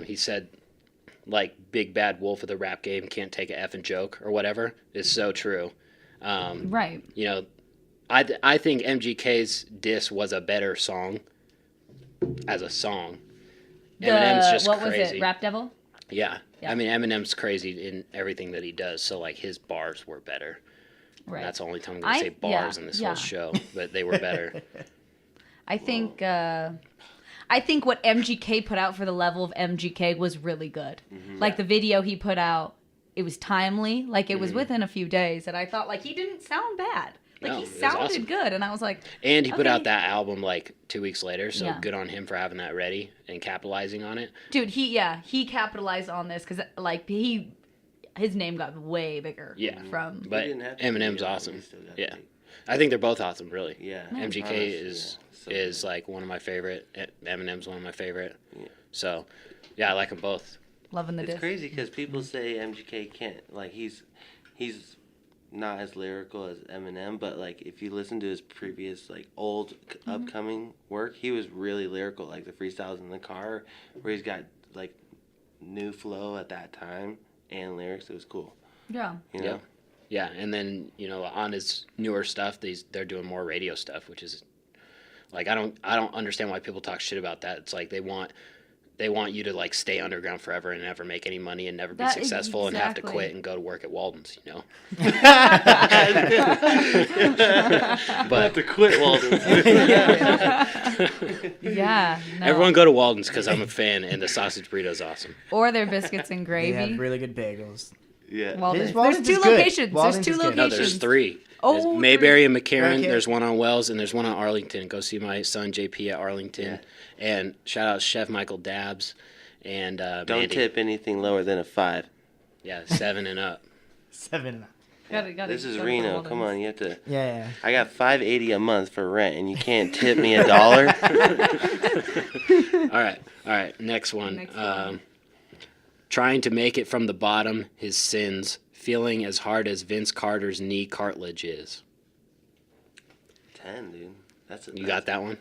he said, like, big bad wolf of the rap game can't take a effing joke or whatever, is so true. Right. You know, I think MGK's diss was a better song as a song. Eminem's just what crazy. was it? Rap Devil? Yeah. Yeah. I mean, Eminem's crazy in everything that he does, so, like, his bars were better. Right. That's the only time I'm going to say bars in this yeah. whole show, but they were better. I think what MGK put out for the level of MGK was really good. Like the video he put out, it was timely. Like it was within a few days, and I thought like he didn't sound bad. Like, No, he it was sounded awesome. good, and I was like, And he put Okay. out that album like 2 weeks later, so Yeah. good on him for having that ready and capitalizing on it. dude, he capitalized on this because like his name got way bigger. Yeah. From But didn't have to Eminem's be, awesome. he still got Yeah. big. I think they're both awesome, really. Yeah. MGK Honestly, is yeah, so is good. like one of my favorite. Eminem's one of my favorite. Yeah. So, yeah, I like them both. loving the It's disc. crazy because people say MGK can't, like, he's not as lyrical as Eminem, but like if you listen to his previous like old upcoming work, he was really lyrical, like the freestyles in the car, where he's got like new flow at that time and lyrics. It was cool, Yeah. you know. Yeah. Yeah, and then on his newer stuff, they're doing more radio stuff, which is like I don't understand why people talk shit about that. It's like they want you to like stay underground forever and never make any money and never be That- successful and have to exactly. quit and go to work at Walden's, But to quit Walden. Yeah. No. Everyone go to Walden's because I'm a fan and the sausage burrito is awesome. Or their biscuits and They gravy. have really good bagels. Yeah. Walden's. Walden's There's is two good. locations. Walden's There's two is good. No, locations. there's three. Oh, There's three. Mayberry and McCarran. Okay. There's one on Wells and there's one on Arlington. Go see my son JP at Arlington. Yeah. And shout out Chef Michael Dabbs and Don't Mandy. tip anything lower than a 5. Yeah, 7 and up. 7. Gotta This is go to Reno. Walden's. Come on, you have to. Yeah. I got $5.80 a month for rent, and you can't tip me $1. All right. Next one. Next one. Trying to make it from the bottom, his sins, feeling as hard as Vince Carter's knee cartilage is. 10, dude. You got that one?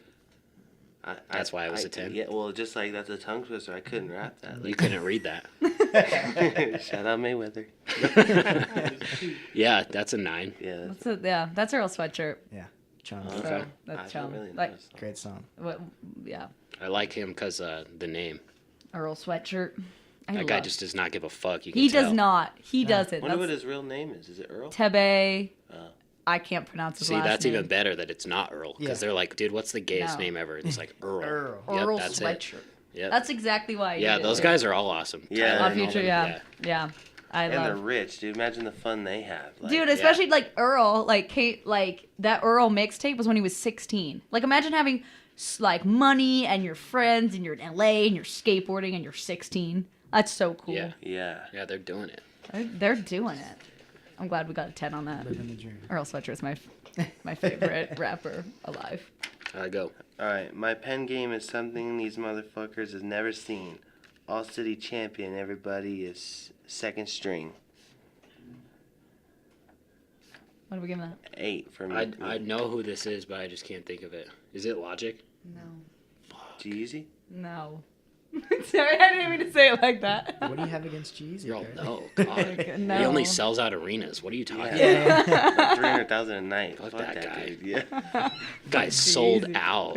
I, That's why it was a 10? Yeah, well, just like that's a tongue twister. I couldn't rap that. You couldn't read that. Shout out Mayweather. Yeah, that's a 9. Yeah, That's Earl Sweatshirt. Yeah. Chum. Okay. So I that's don't Chum. really know Like, his song. Great song. yeah, I like him because the name. Earl Sweatshirt. That guy just does not give a fuck. You can He tell. does not. He doesn't. I wonder what That's his real name is. Is it Earl? Tebe. Oh. I can't pronounce his See, last that's name. even better that it's not Earl. Because Yeah. they're like, dude, what's the gayest No. name ever? It's like Earl. Earl. Yep, Earl that's Sweatshirt. it. Yep. That's exactly why. I Yeah, did those it. guys are all awesome. Yeah. Tyler On and all Future, them, yeah. I And they're love. rich, dude. Imagine the fun they have. Like, Dude, especially like Earl, like Kate, like that Earl mixtape was when he was 16. Like imagine having like money and your friends and you're in LA and you're skateboarding and you're 16. That's so cool. Yeah. Yeah. Yeah, they're doing it. They're doing it. I'm glad we got a 10 on that. Living the dream. Earl Sweatshirt is my favorite rapper alive. Go. All right, my pen game is something these motherfuckers has never seen. All city champion. Everybody is second string. What are we giving that? 8 for me. I know who this is, but I just can't think of it. Is it Logic? No. Jeezy? No. Sorry, I didn't mean to say it like that. What do you have against Jeezy? You're all, Gary? no, God. No. He only sells out arenas. What are you talking about? Yeah. Like 300,000 a night. Fuck Fuck that that, guy. dude. Yeah. Guy's sold Jeezy. out.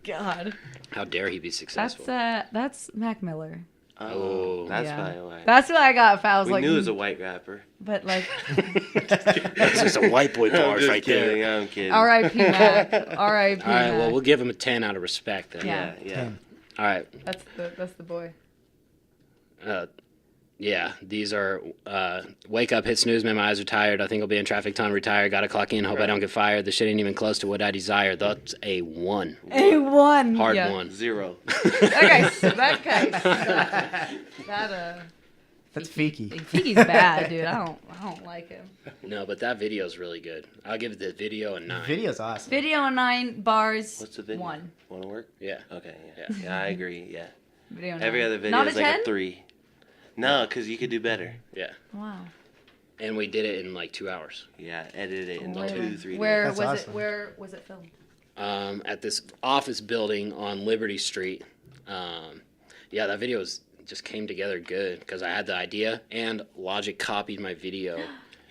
God. How dare he be successful? That's Mac Miller. Oh. That's Yeah. probably why. That's what I got. If I was We like, knew it was a white rapper. but like, That's just a white boy I'm bars just right kidding. there. I'm kidding. R.I.P. Mac. R.I.P. All right, well, Mac. we'll give him a 10 out of respect then. Yeah. Yeah. All right. That's the boy. Yeah, these are wake up, hit snooze, man, my eyes are tired. I think I'll be in traffic, time retire. Gotta clock in, hope I don't get fired. The shit ain't even close to what I desire. That's a 1. A1. Hard yeah. 1. 0. That guy. That That's Feeki. Feeky's bad, dude. I don't like him. No, but that video is really good. I'll give the video a 9. Video's awesome. Video 9 bars. What's the video? 1. Want to work? Yeah. Okay. Yeah. Yeah, I agree. Yeah. Video 9. Every other video Not is a like 10? a 3. No, because you could do better. Yeah. Wow. And we did it in like 2 hours. Yeah, edit it in Where- 2-3 days. Where That's was awesome. it? Where was it filmed? At this office building on Liberty Street. Yeah, that video just came together good because I had the idea and Logic copied my video.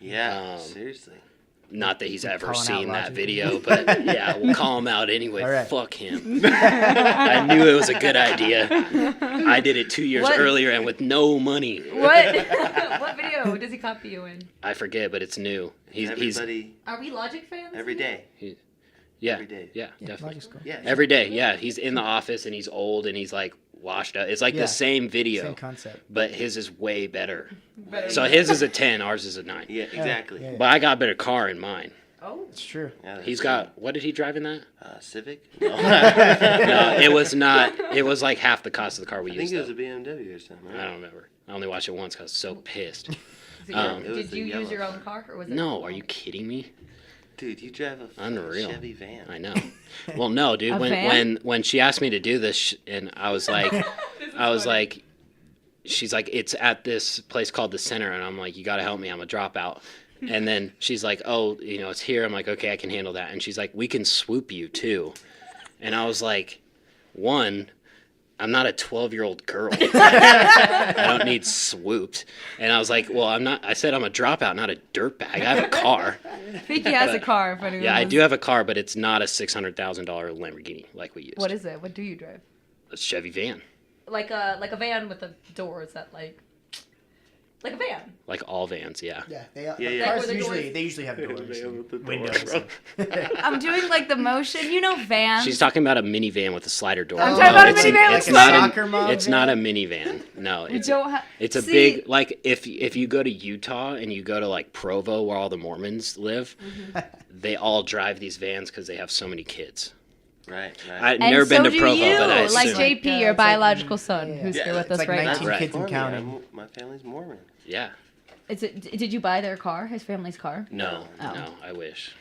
Yeah, Um, seriously. Not that he's ever Calling out seen that Logic. video, but yeah, we'll call him out anyway. All right. Fuck him. I knew it was a good idea. I did it 2 years What? earlier and with no money. What? What video does he copy you in? I forget, but it's new. He's Everybody, Are we Logic fans? every day. yeah, every day. yeah, definitely. Logic's cool. Yeah. Every day, yeah. He's in the office and he's old and he's like washed up. It's like Yeah. the same video, Same concept. but his is way better. Better So his is a 10, ours is a 9. Yeah, exactly. Yeah. But I got a better car in mine. Oh. It's true. Yeah, He's got, what did he drive in that? Civic. No. No, it was not. It was like half the cost of the car we I think used. it was though. a BMW or something. Right? I don't remember. I only watched it once because I was so pissed. Did it was you the use yellow your own one. car, or was it? No, are you kidding me? Dude, you drive a Unreal. Chevy van. I know. Well, no, dude. A When van? when she asked me to do this, and I was like, she's like, it's at this place called the Center, and I'm like, you got to help me. I'm a dropout. And then she's like, oh, it's here. I'm like, okay, I can handle that. And she's like, we can swoop you too. And I was like, one, I'm not a 12-year-old girl. I don't need swooped. And I was like, well, I said I'm a dropout, not a dirtbag. I have a car. Feeki has a car. If anyone Yeah, I was- do have a car, but it's not a $600,000 Lamborghini like we used. What is it? What do you drive? A Chevy van. Like a van with the doors that like a van. Like all vans, yeah. Yeah, yeah. Cars Like where the usually have doors, van and with the windows. doors, I'm doing like the motion, vans. She's talking about a minivan with a slider door. I'm talking about a it's minivan with it's a not slider- Soccer mom It's van? not a minivan. No, We it's don't have. it's a See, big, like if you go to Utah and you go to like Provo where all the Mormons live, they all drive these vans because they have so many kids. Right. I've And never been so to do Provo, you, but I like assume. JP, your it's like- biological son, yeah. who's Yeah, here with it's us like right 19 now. Right. kids and Funny, counting. my family's Mormon. Yeah. Did you buy their car? His family's car? No, Oh. no, I wish.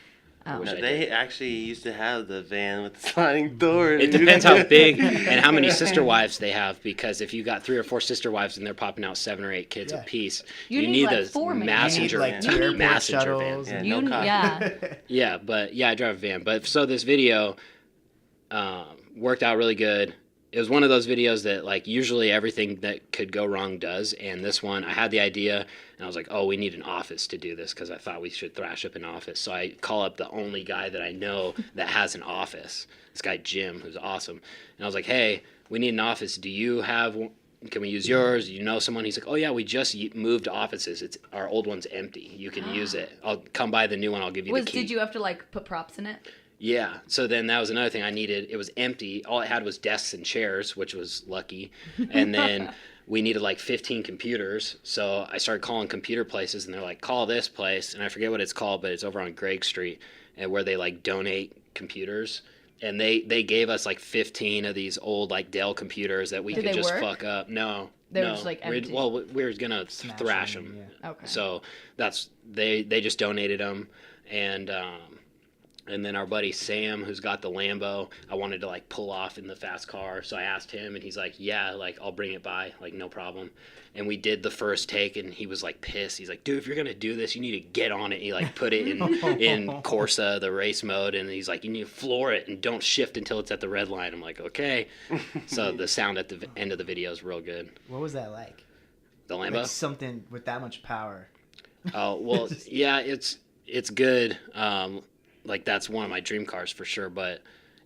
Oh. I wish No, I they did. actually used to have the van with the sliding doors. It depends how big and how many sister wives they have, because if you got 3 or 4 sister wives and they're popping out 7 or 8 kids Yeah. apiece, You you need, need like, a 4 maybe. messenger, You need, like, 2 airport messenger shuttles van. Yeah, no coffee. Yeah. Yeah, but yeah, I drive a van. But so this video worked out really good. It was one of those videos that like usually everything that could go wrong does, and this one I had the idea and I was like, oh, we need an office to do this because I thought we should thrash up an office. So I call up the only guy that I know that has an office. This guy Jim, who's awesome, and I was like, hey, we need an office. Do you have one? Can we use yours? Do you know someone? He's like, oh yeah, we just moved offices. It's our old one's empty. You can use it. I'll come by the new one. I'll give you the key. Did you have to like put props in it? Yeah. So then that was another thing I needed. It was empty. All it had was desks and chairs, which was lucky. And then we needed like 15 computers. So I started calling computer places, and they're like, call this place. And I forget what it's called, but it's over on Gregg Street, and where they like donate computers. And they gave us like 15 of these old like Dell computers that we Did could they just work? fuck up. No. They were no. just, like, We're- empty. Well, we were gonna thrash them, them. yeah. Okay. So that's they just donated them, and then our buddy Sam, who's got the Lambo, I wanted to like pull off in the fast car, so I asked him, and he's like, "Yeah, like I'll bring it by, like no problem." And we did the first take, and he was like pissed. He's like, "Dude, if you're gonna do this, you need to get on it." He like put it in Corsa, the race mode, and he's like, "You need to floor it and don't shift until it's at the red line." I'm like, "Okay." So the sound at the end of the video is real good. What was that like? The Lambo. Like something with that much power. Oh well, yeah, it's good. Like that's one of my dream cars for sure. But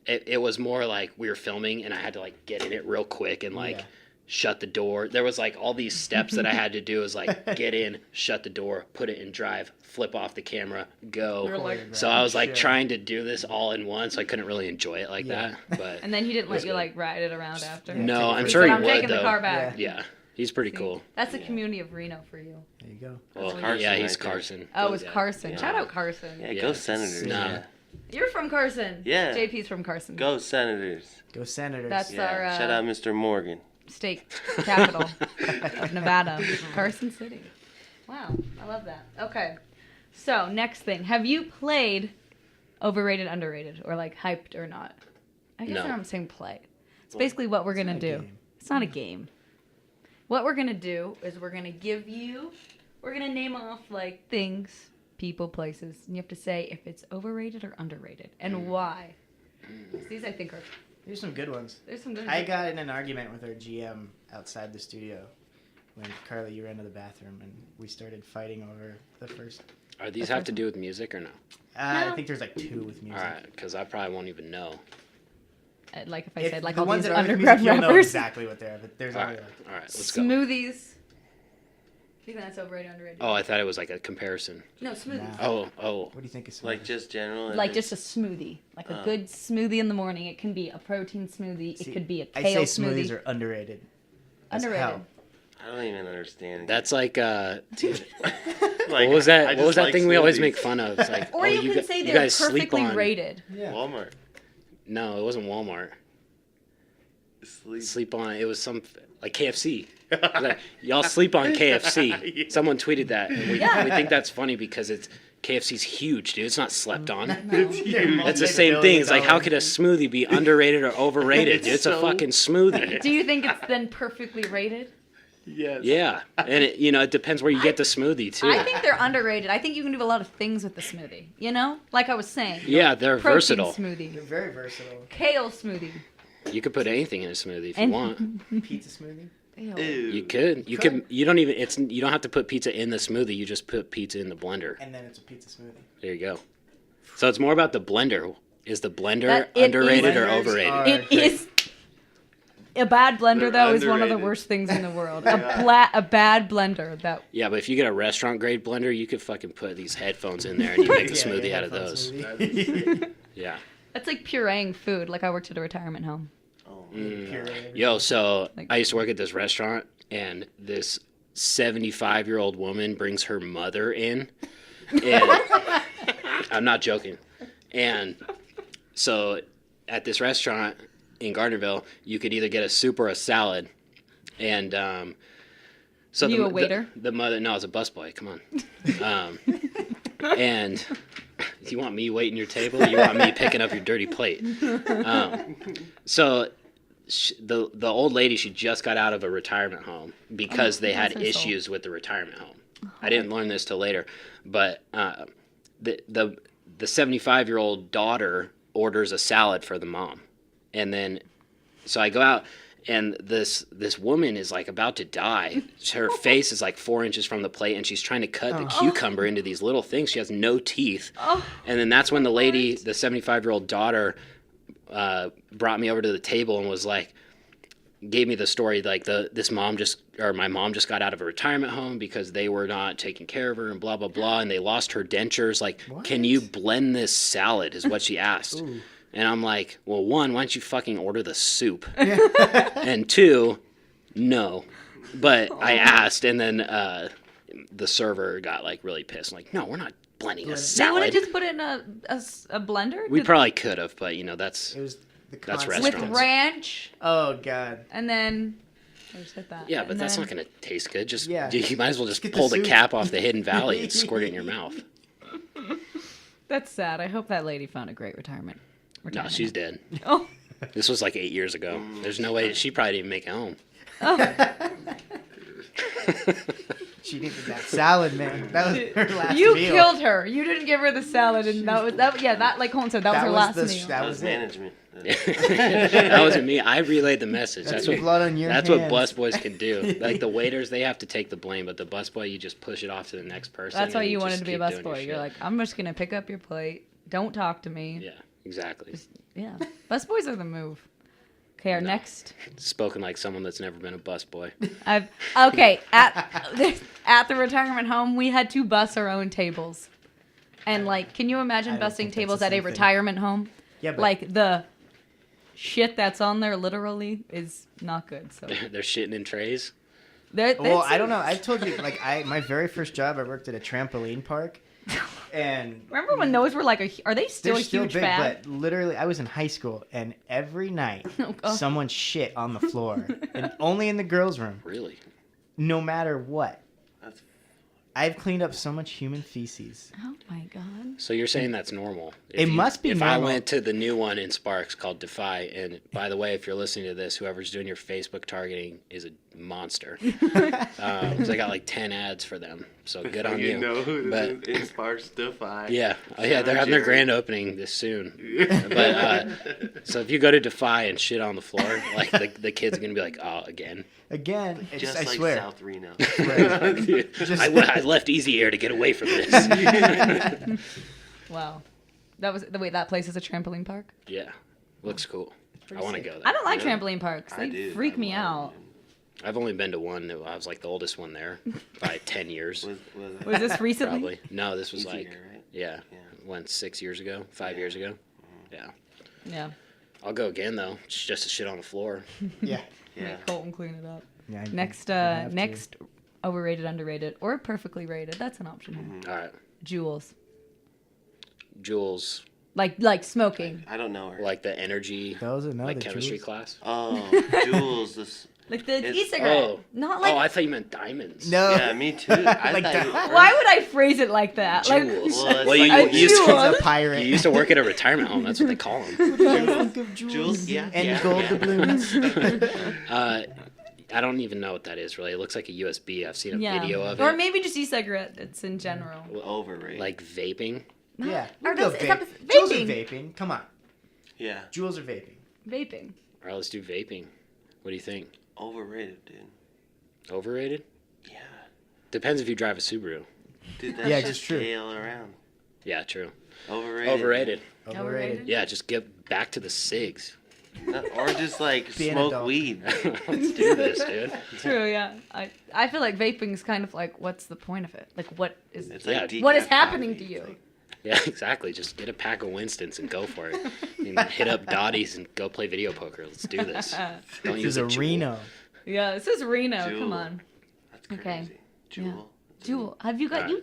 it was more like we were filming and I had to like get in it real quick and like Yeah. shut the door. There was like all these steps that I had to do. Is like get in, shut the door, put it in drive, flip off the camera, go. You're like- So I was like Sure. trying to do this all in one, so I couldn't really enjoy it like Yeah. that. But And then he didn't let That's you good. like ride it around after. Yeah. no, I'm He sure But he I'm would taking though. the car back. Yeah, he's pretty cool. That's the community of Reno for you. There you go. Well, Carson yeah, he's right there. Carson. Oh, it's Yeah. Carson. Yeah. Shout out Carson. Yeah, Yeah, go it's- Senators. nah. Yeah. You're from Carson. Yeah. JP's from Carson. Go Senators. Go Senators. That's Yeah. our Shout out Mr. Morgan. state capital of Nevada, Carson City. Wow, I love that. Okay, so next thing, have you played overrated, underrated, or like hyped or not? I guess No. I'm saying play. It's basically what we're gonna not a do. game. It's not a game. What we're gonna do is we're gonna name off like things, people, places, and you have to say if it's overrated or underrated and why. So these I think are There's some good ones. there's some good. I got in an argument with our GM outside the studio when Carly, you ran to the bathroom and we started fighting over the first. Are these have to do with music or no? I think there's like 2 with music. All right, because I probably won't even know. Like if I If said like the all ones these that are with underground music, you'll know rappers. exactly what they are, but there's All only right, like all right, let's go. Smoothies. You think that's overrated, underrated? Oh, I thought it was like a comparison. No, smoothies. Nah. Oh, What do you think is Like just general. Like just a smoothie, like a good smoothie in the morning. It can be a protein smoothie. See, it could be a I kale say smoothie. smoothies are underrated. As Underrated. hell. I don't even understand. That's like, Like, what was that? I What was just that like thing we always smoothies. make fun of? It's like, Or oh, you can say you they're guys sleep perfectly on. rated. Yeah. Walmart. No, it wasn't Walmart. Sleep. Sleep on it was some like KFC. Like, y'all sleep on KFC. Yeah. Someone tweeted that. And we Yeah. think that's funny because KFC's huge, dude. It's not slept on. It's huge. That's the same thing. It's like, how could a smoothie be underrated or overrated? Dude, it's a so- fucking smoothie. Do you think it's then perfectly rated? Yes. Yeah, and it depends where you get the smoothie too. I think they're underrated. I think you can do a lot of things with the smoothie. You know, like I was saying. Yeah, they're Protein versatile. smoothie, They're very versatile. kale smoothie. You could put anything in a smoothie if you And- want. Pizza smoothie. Ew. Ew. You could. You could. You don't even. You don't have to put pizza in the smoothie. You just put pizza in the blender. And then it's a pizza smoothie. There you go. So it's more about the blender. Is the blender That it underrated is- or Blenders overrated? are- It is. A bad blender, They're though, is one of the underrated. worst things in the world. Yeah. A bad blender. That Yeah, but if you get a restaurant grade blender, you could fucking put these headphones in there and you make a Yeah, smoothie yeah, out of headphone those. smoothie. Yeah. That's like pureeing food. Like I worked at a retirement home. Oh, Puree. Yo, so Like- I used to work at this restaurant, and this 75-year-old woman brings her mother in. And I'm not joking. And so at this restaurant in Gardnerville, you could either get a soup or a salad. And so You a waiter? The mother, no, I was a busboy. Come on. And you want me waiting your table? Or you want me picking up your dirty plate? So the old lady, she just got out of a retirement home because they had bless her soul. issues with the retirement home. I didn't learn this till later, but the 75-year-old daughter orders a salad for the mom, and then so I go out. And this woman is like about to die. Her face is like 4 inches from the plate, and she's trying to cut the cucumber into these little things. She has no teeth. And then that's when the lady, the 75-year-old daughter, brought me over to the table and was like, gave me the story like my mom just got out of a retirement home because they were not taking care of her and blah blah blah, and they lost her dentures. Like, can you blend this salad? Is what she asked. And I'm like, well, one, why don't you fucking order the soup? And two, no. But I asked, and then the server got like really pissed. Like, no, we're not blending a You want to salad. just put it in a blender? We probably could have, but that's It was the That's concept. with restaurants. ranch, Oh god. and then I just hit that. yeah, but And that's then- not gonna taste good. Just Yeah. you might as well just Get the pull the soup. cap off the Hidden Valley and squirt it in your mouth. That's sad. I hope that lady found a great retirement. No, she's dead. Oh, This was like 8 years ago. There's no way she probably didn't even make it home. She needed that salad, man. That was her last you meal. killed her. You didn't give her the salad, and that like Colin said, that was her last meal. That was was it. management. That wasn't me. I relayed the message. That's That's what blood on your That's what hands. busboys can do. Like the waiters, they have to take the blame, but the busboy, you just push it off to the next person. That's why and you wanted just to be a keep doing your busboy. You're shit. like, I'm just gonna pick up your plate. Don't talk to me. Yeah, exactly. Yeah. Busboys are the move. Okay, our next. Spoken like someone that's never been a busboy. At the retirement home, we had to bus our own tables, and like, can you imagine I don't busting think that's tables the at a same thing. retirement home? Yeah, but Like the shit that's on there literally is not good. So They're shitting in trays. well, I don't know. I've told you, like, my very first job, I worked at a trampoline park, and Remember when those were like are they still they're a still huge big. fad? But literally, I was in high school, and every night, Oh, God. someone shit on the floor, and only in the girls' room, Really? no matter what. That's I've cleaned up so much human feces. Oh my god. So you're saying that's normal? It must be If I normal. went to the new one in Sparks called Defy, and by the way, if you're listening to this, whoever's doing your Facebook targeting is a monster. 'Cause I got like 10 ads for them, so good on you. You know who But in Sparks Defy. yeah, oh, yeah, they're having their grand opening this soon. But so if you go to Defy and shit on the floor, like the kids are gonna be like, oh, again. Again, it's, Just I like swear. South Reno. Right. Just- I left Easy Air to get away from this. Wow. That place is a trampoline park? Yeah, looks cool. I want to go there. I don't like trampoline parks. I They do. freak I me love out. it. I've only been to one. I was like the oldest one there by 10 years. Was this recently? Probably. No, this was Easy like, Air, right? yeah, Yeah. went 6 years ago, 5 years ago. Yeah. Yeah. I'll go again, though, just to shit on the floor. Yeah. Yeah. Make Colton clean it up. Yeah, Next, you'd have to. next, overrated, underrated, or perfectly rated. That's an option here. All right. Jules, Jules, like smoking, I don't know her. like the energy, Those are like the chemistry Jules. class. Oh, Jules. like the It's- e-cigarette. Oh. Not like. Oh, I thought you meant diamonds. No. Yeah, me too. I Like thought that. you- Why would I phrase it like that? Jules. Well, Well, it's you, like you used Jules. to, He's a pirate. you used to work at a retirement home. That's what they call them. Think of Jules. Jules, yeah, And yeah, gold yeah. doubloons. I don't even know what that is really. It looks like a USB. I've seen a Yeah. video of Or it. maybe just e-cigarette. It's in general. Overrated. Like vaping. Yeah. Or We'll go does- it's vape. not Jules are vaping. vaping. Come on. yeah, Jules are vaping. Vaping. All right, let's do vaping. What do you think? overrated, dude. Overrated? Yeah, Depends if you drive a Subaru. dude. That's Yeah, just just true. gay all around. Yeah, true. Overrated. Overrated. Overrated. Yeah, just get back to the cigs. Or just like Be an smoke adult. weed. Let's do this, dude. True, yeah. I feel like vaping is kind of like, what's the point of it? Like, what is It's Yeah. like decaf what is happening coffee. to you? It's like- Yeah, exactly. Just get a pack of Winstons and go for it. And hit up Dottie's and go play video poker. Let's do this. Don't This use is a Juul. Reno. Yeah, this is Reno. Jewel. Come on. That's crazy. Okay. Jewel. Jewel, have you got Alright. you?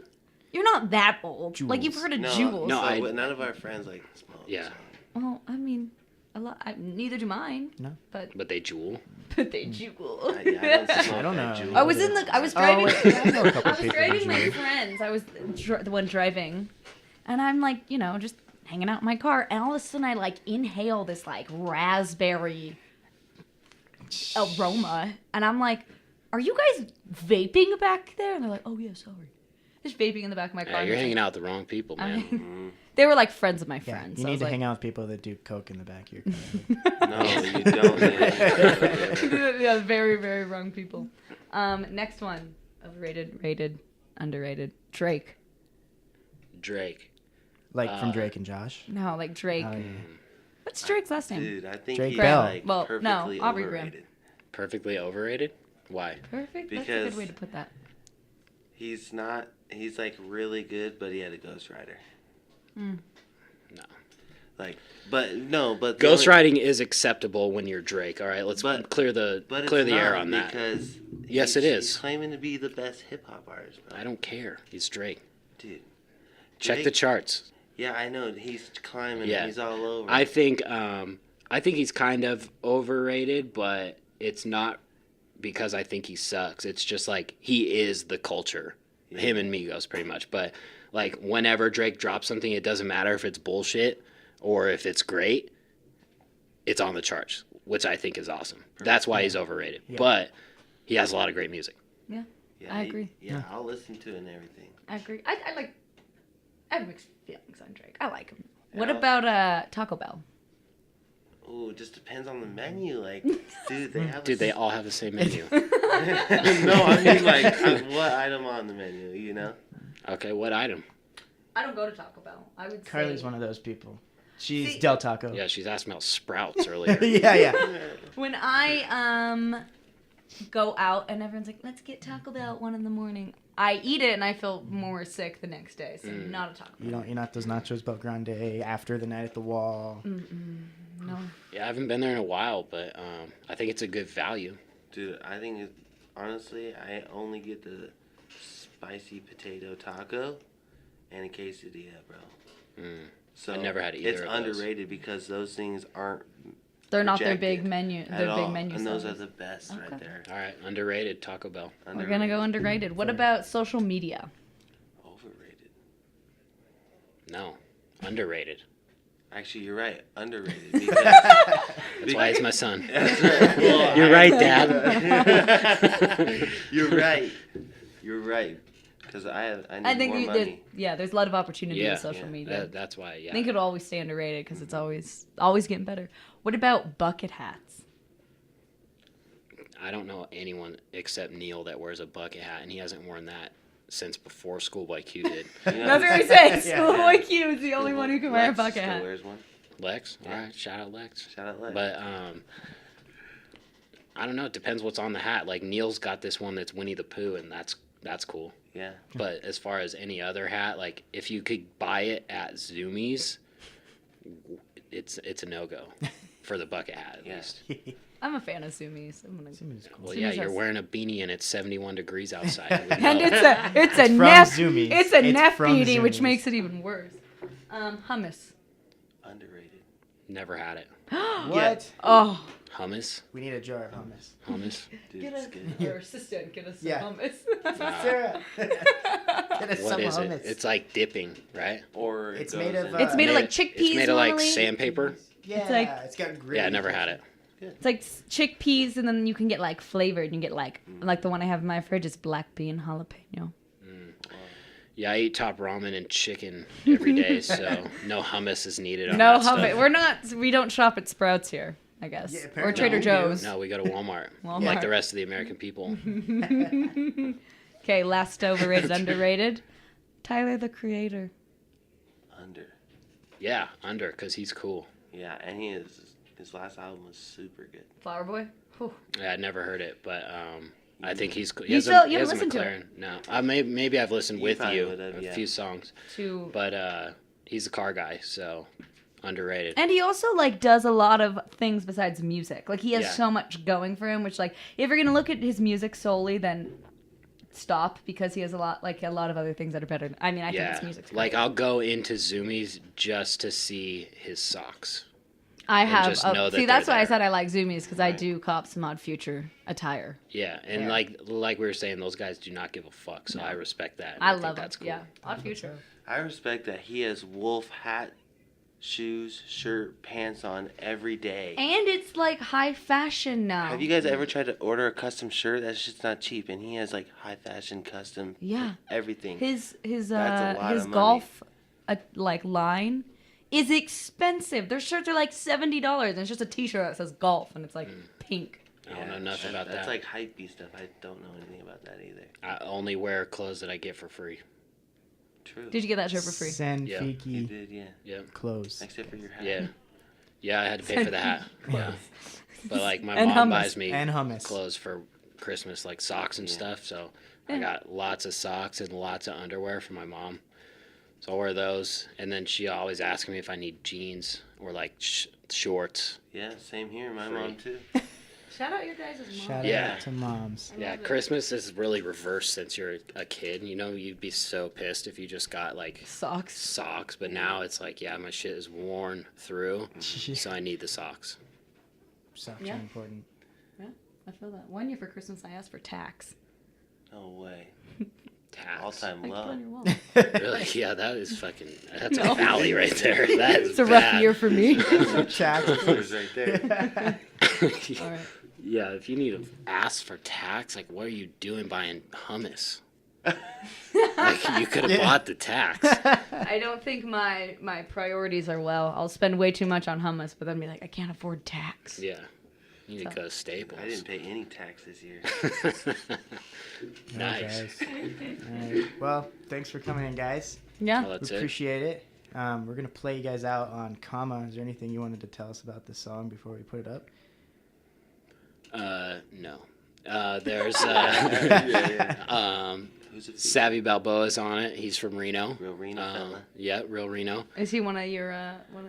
You're not that old. Like you've Juuls. heard of No, Juuls. No, I- but none of our friends like smoke. Yeah. so. Well, I mean, a lot. Neither do mine. No. But But they Juul. they Juul. I don't smoke. I don't know. Juul. I was in the. I was driving. Oh, wait, I know a couple I was people driving who my Juul. friends. I was the one driving, and I'm like, just hanging out in my car, and all of a sudden I like inhale this like raspberry aroma, and I'm like, "Are you guys vaping back there?" And they're like, "Oh yeah, sorry." Just vaping in the back of my car. Yeah, and you're it's hanging like- out with the wrong people, man. They were like friends of my Yeah, friends. you so I need was to like, hang out with people that do coke in the back of your car. No, you don't. yeah, very, very wrong people. Next one. Overrated, rated, underrated. Drake. Drake. Like from Drake and Josh. No, like Drake. Oh, yeah. What's Drake's last name? Dude, I think Drake he's Bell. like Well, no, perfectly Aubrey Graham. overrated. Perfectly overrated? Why? Perfect. That's a Because- good way to put that. He's not. He's like really good, but he had a ghostwriter. No. Like, but no, but the Ghost only- riding is acceptable when you're Drake. All right, let's But- clear the But it's air not on that. because Yes, he's- it is. He's claiming to be the best hip hop artist, bro. I don't care. He's Drake. Dude. Check the Drake- charts. Yeah, I know. He's climbing. Yeah. He's all over. I think he's kind of overrated, but it's not because I think he sucks. It's just like he is the culture. Him and Migos pretty much. But like whenever Drake drops something, it doesn't matter if it's bullshit or if it's great. It's on the charts, which I think is awesome. That's why he's overrated. Yeah. But he has a lot of great music. Yeah, Yeah, I agree. Yeah, I'll listen to it and everything. I agree. I have mixed feelings on Drake. I like him. What Yeah. about Taco Bell? Ooh, it just depends on the menu. Like, dude, they have. Dude, they all have the same menu. no, I mean like what item on the menu? You know. Okay, what item? I don't go to Taco Bell. I would Carly's say one of those people. She's See- Del Taco. Yeah, she's asking about Sprouts earlier. yeah. when I go out and everyone's like, "Let's get Taco Bell at 1 a.m." I eat it and I feel more sick the next day. So not a Taco Bell. You're not those nachos Bel Grande after the night at the wall. No. Yeah, I haven't been there in a while, but I think it's a good value. Dude, I think honestly, I only get the spicy potato taco and a quesadilla, bro. So I never had either It's of those. underrated because those things aren't. They're not their rejected big menu. at Their all, big menu. and those are sellers. the best right there. All right, underrated Taco Bell. We're gonna go underrated. What about social media? Overrated. No, underrated. Actually, you're right. Underrated. Because That's why he's my son. Well, You're right, Dad. You're right. You're right. Because I need I think more money. there's a lot of opportunity Yeah, with social media. That's why. Yeah. I think it'll always stay underrated because it's always getting better. What about bucket hats? I don't know anyone except Neil that wears a bucket hat, and he hasn't worn that since before Schoolboy Q did. You know, That's what he says. Yeah. Schoolboy Q is the only one who can wear a Lex bucket still hat. wears one. Lex, all right, shout out Lex. Shout out Lex. But I don't know. It depends what's on the hat. Like Neil's got this one that's Winnie the Pooh, and that's cool. Yeah. But as far as any other hat, like if you could buy it at Zoomies, it's a no go. for the bucket hat at Yeah. least. I'm a fan of Zumiez. Zumiez cool. Well, yeah, Zumiez you're has- wearing a beanie and it's 71 degrees outside. And it's a from neff Zumiez. it's a It's neff from beanie, which Zumiez. makes it even worse. Hummus. Underrated. Never had it. What? Oh, Hummus? We need a jar of hummus. Hummus? Dude, get it's us good. your assistant. Get us some Yeah. hummus. Sarah, get us What some is hummus. it? It's like dipping, right? Or It's it made goes of, in- It's made of like chickpeas. It's made of like normally. sandpaper. Yeah, like- it's got gravy. Yeah, I never had it. It's like chickpeas, and then you can get like flavored. You can get like the one I have in my fridge is black bean jalapeno. Yeah, I eat top ramen and chicken every day, so no hummus is needed on No that stuff. hummus. We don't shop at Sprouts here, I guess, Yeah, or apparently Trader we do. Joe's. No, we go to Walmart. Walmart. Like the rest of the American people. Okay, last overrated, underrated. Tyler the Creator. Under. Yeah, under, because he's cool. Yeah, and his last album was super good. Flower Boy. Whew. Yeah, I never heard it, but I think he's cool. You He haven't has a listened to McLaren. No, maybe I've listened You with probably you would've, a yeah. few songs, To but he's a car guy, so underrated. And he also like does a lot of things besides music. Like he has Yeah. so much going for him, which like if you're gonna look at his music solely, then stop, because he has a lot of other things that are better. I mean, I think Yeah, his music's great. like I'll go into Zumiez just to see his socks. I have. just know that See, that's they're why I there. said I like Zumiez, because I do cop some Odd Future attire. Yeah, and Yeah. like we were saying, those guys do not give a fuck, so I respect that. and I think love that's it. cool. Yeah, Odd Future. I respect that he has wolf hat, shoes, shirt, pants on every day. And it's like high fashion now. Have you guys ever tried to order a custom shirt? That's just not cheap, and he has like high fashion, custom, Yeah. everything. His That's a lot his of money. golf like line is expensive. Their shirts are like $70, and it's just a T-shirt that says golf, and it's like pink. I don't know nothing about That's that. like hypebeast stuff. I don't know anything about that either. I only wear clothes that I get for free. True. Did you get that shirt for free? Send Yeah. You Feeki did, yeah. Yeah, clothes. Except for your hat. yeah, yeah. I had to pay for the hat. Yeah, but like my And mom hummus. buys me And hummus. clothes for Christmas, like socks and stuff. So I got lots of socks and lots of underwear for my mom. So I wear those, and then she always asks me if I need jeans or like shorts. Yeah, same here. My mom too. Shout out your guys' mom. Shout Yeah. out to moms. Yeah, Christmas is really reversed since you're a kid. You know, you'd be so pissed if you just got like Socks. socks, but now it's like, yeah, my shit is worn through, so I need the socks. Socks Yeah. are important. Yeah, I feel that. One year for Christmas, I asked for tax. No way. Tax. All time Like, put low. on your wall. Really? Yeah, that is fucking. That's No. a valley right there. That is It's a rough bad. year for me. Taxes. right there. All right. Yeah, if you need to ask for tax, like, what are you doing buying hummus? Like, you could have bought the tax. I don't think my priorities are well. I'll spend way too much on hummus, but then be like, I can't afford tax. Yeah. You need to go to Staples. I didn't pay any tax this year. Nice. Okay. All right. Well, thanks for coming in, guys. Yeah. Well, that's We it. appreciate it. We're gonna play you guys out on Comma. Is there anything you wanted to tell us about this song before we put it up? No. There's yeah. Who's a Savvy Balboa's on it. He's from Reno. Real Reno fella. Yeah, real Reno. Is he one of your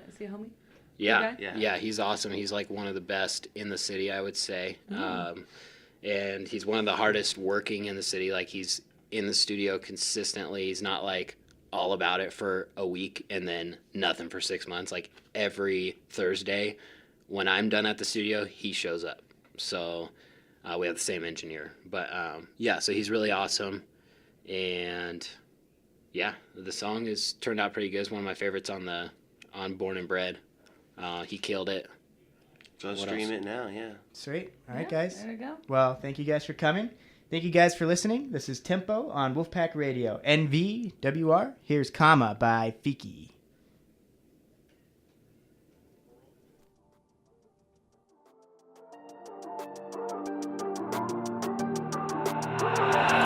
is he a homie? Yeah, Okay. Yeah. yeah, he's awesome. He's like one of the best in the city, I would say. And he's one of the hardest working in the city. Like, he's in the studio consistently. He's not like all about it for a week and then nothing for 6 months. Like, every Thursday when I'm done at the studio, he shows up. So we have the same engineer. But yeah, so he's really awesome. And yeah, the song has turned out pretty good. It's one of my favorites on Born and Bred. He killed it. Go What stream else? it now, yeah. Sweet. All right, guys. There we go. Well, thank you guys for coming. Thank you guys for listening. This is Tempo on Wolfpack Radio. NVWR. Here's Comma by Feeki.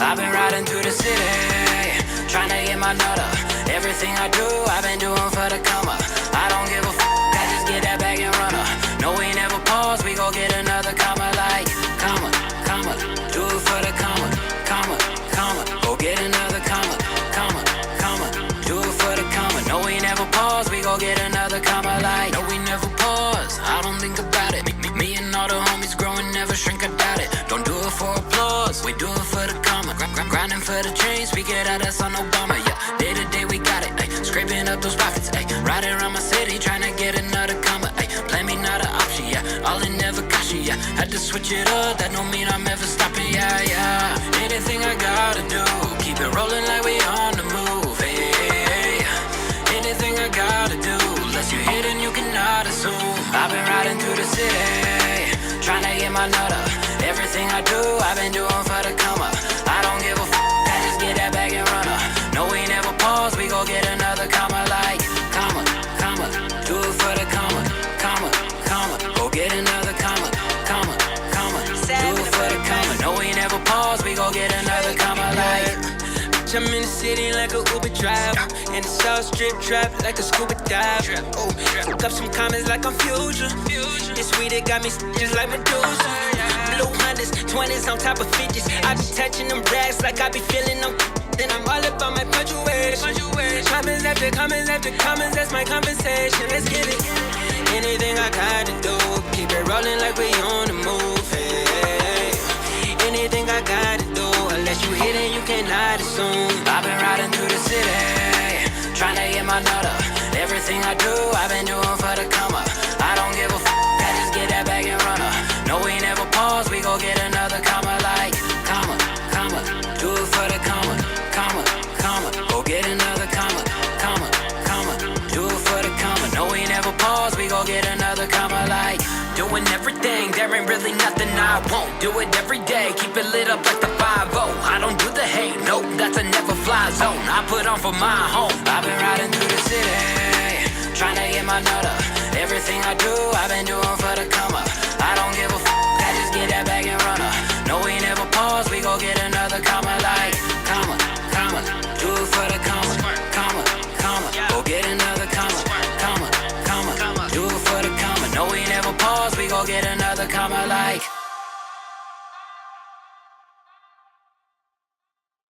I've been riding through the city, trying to get my nut up. Everything I do, I've been doing for the come up. I don't give a I just get that bag and run up. No, we never pause, we gon' get another comma like comma, comma. Do it for the comma, comma, comma. Go get another comma, comma, comma. Do it for the comma. No, we never pause, we gon' get another comma like no, we never pause. I don't think about without us on Obama, yeah. Day to day we got it, ayy. Scraping up those profits, ayy. Riding around my city trying to get another comma, ayy. Play me not an option, yeah. All in never cash it, yeah. Had to switch it up, that don't mean I'm ever stopping, yeah, yeah. Anything I gotta do, keep it rolling like we on the move, hey. Anything I gotta do, unless you hit and you cannot assume. I've been riding through the city, trying to get my nut up. Everything I do, I've been doing for the come up. I don't give a I just get that bag and run up. No, we never pause, we gon' get another comma like comma, comma. Do it for the comma, comma, comma. Go get another comma, comma, comma. Do it for the comma. No, we never pause, we gon' get another comma like. I'm in the city like a Uber driver, in the South Strip trap like a scuba diver. Oh, took up some comments like I'm Future. This weed it got me just like Medusa. Blue hundreds, 20s on top of 50s. I be touching them racks like I be feeling them. Then I'm all about my punctuation. Comments after comments after comments, that's my conversation. Let's get it. Anything I gotta do, keep it rolling like we on the move. Hey. Anything I gotta do, unless you hit it, you cannot assume. I've been riding through the city, trying to get my nut up. Everything I do, I've been doing for the come up. I don't give a I just get that bag and run up. No, we never pause, we gon' get another comma like comma, comma. Do it for the comma, comma, comma. Go get another comma, comma, comma. Do it for the comma. No, we never pause, we gon' get another comma like doing everything, there ain't really nothing I won't. Do it every day, keep it lit up like the 5-0. I don't do the hate, nope, that's a never fly zone. I put on for my home. I've been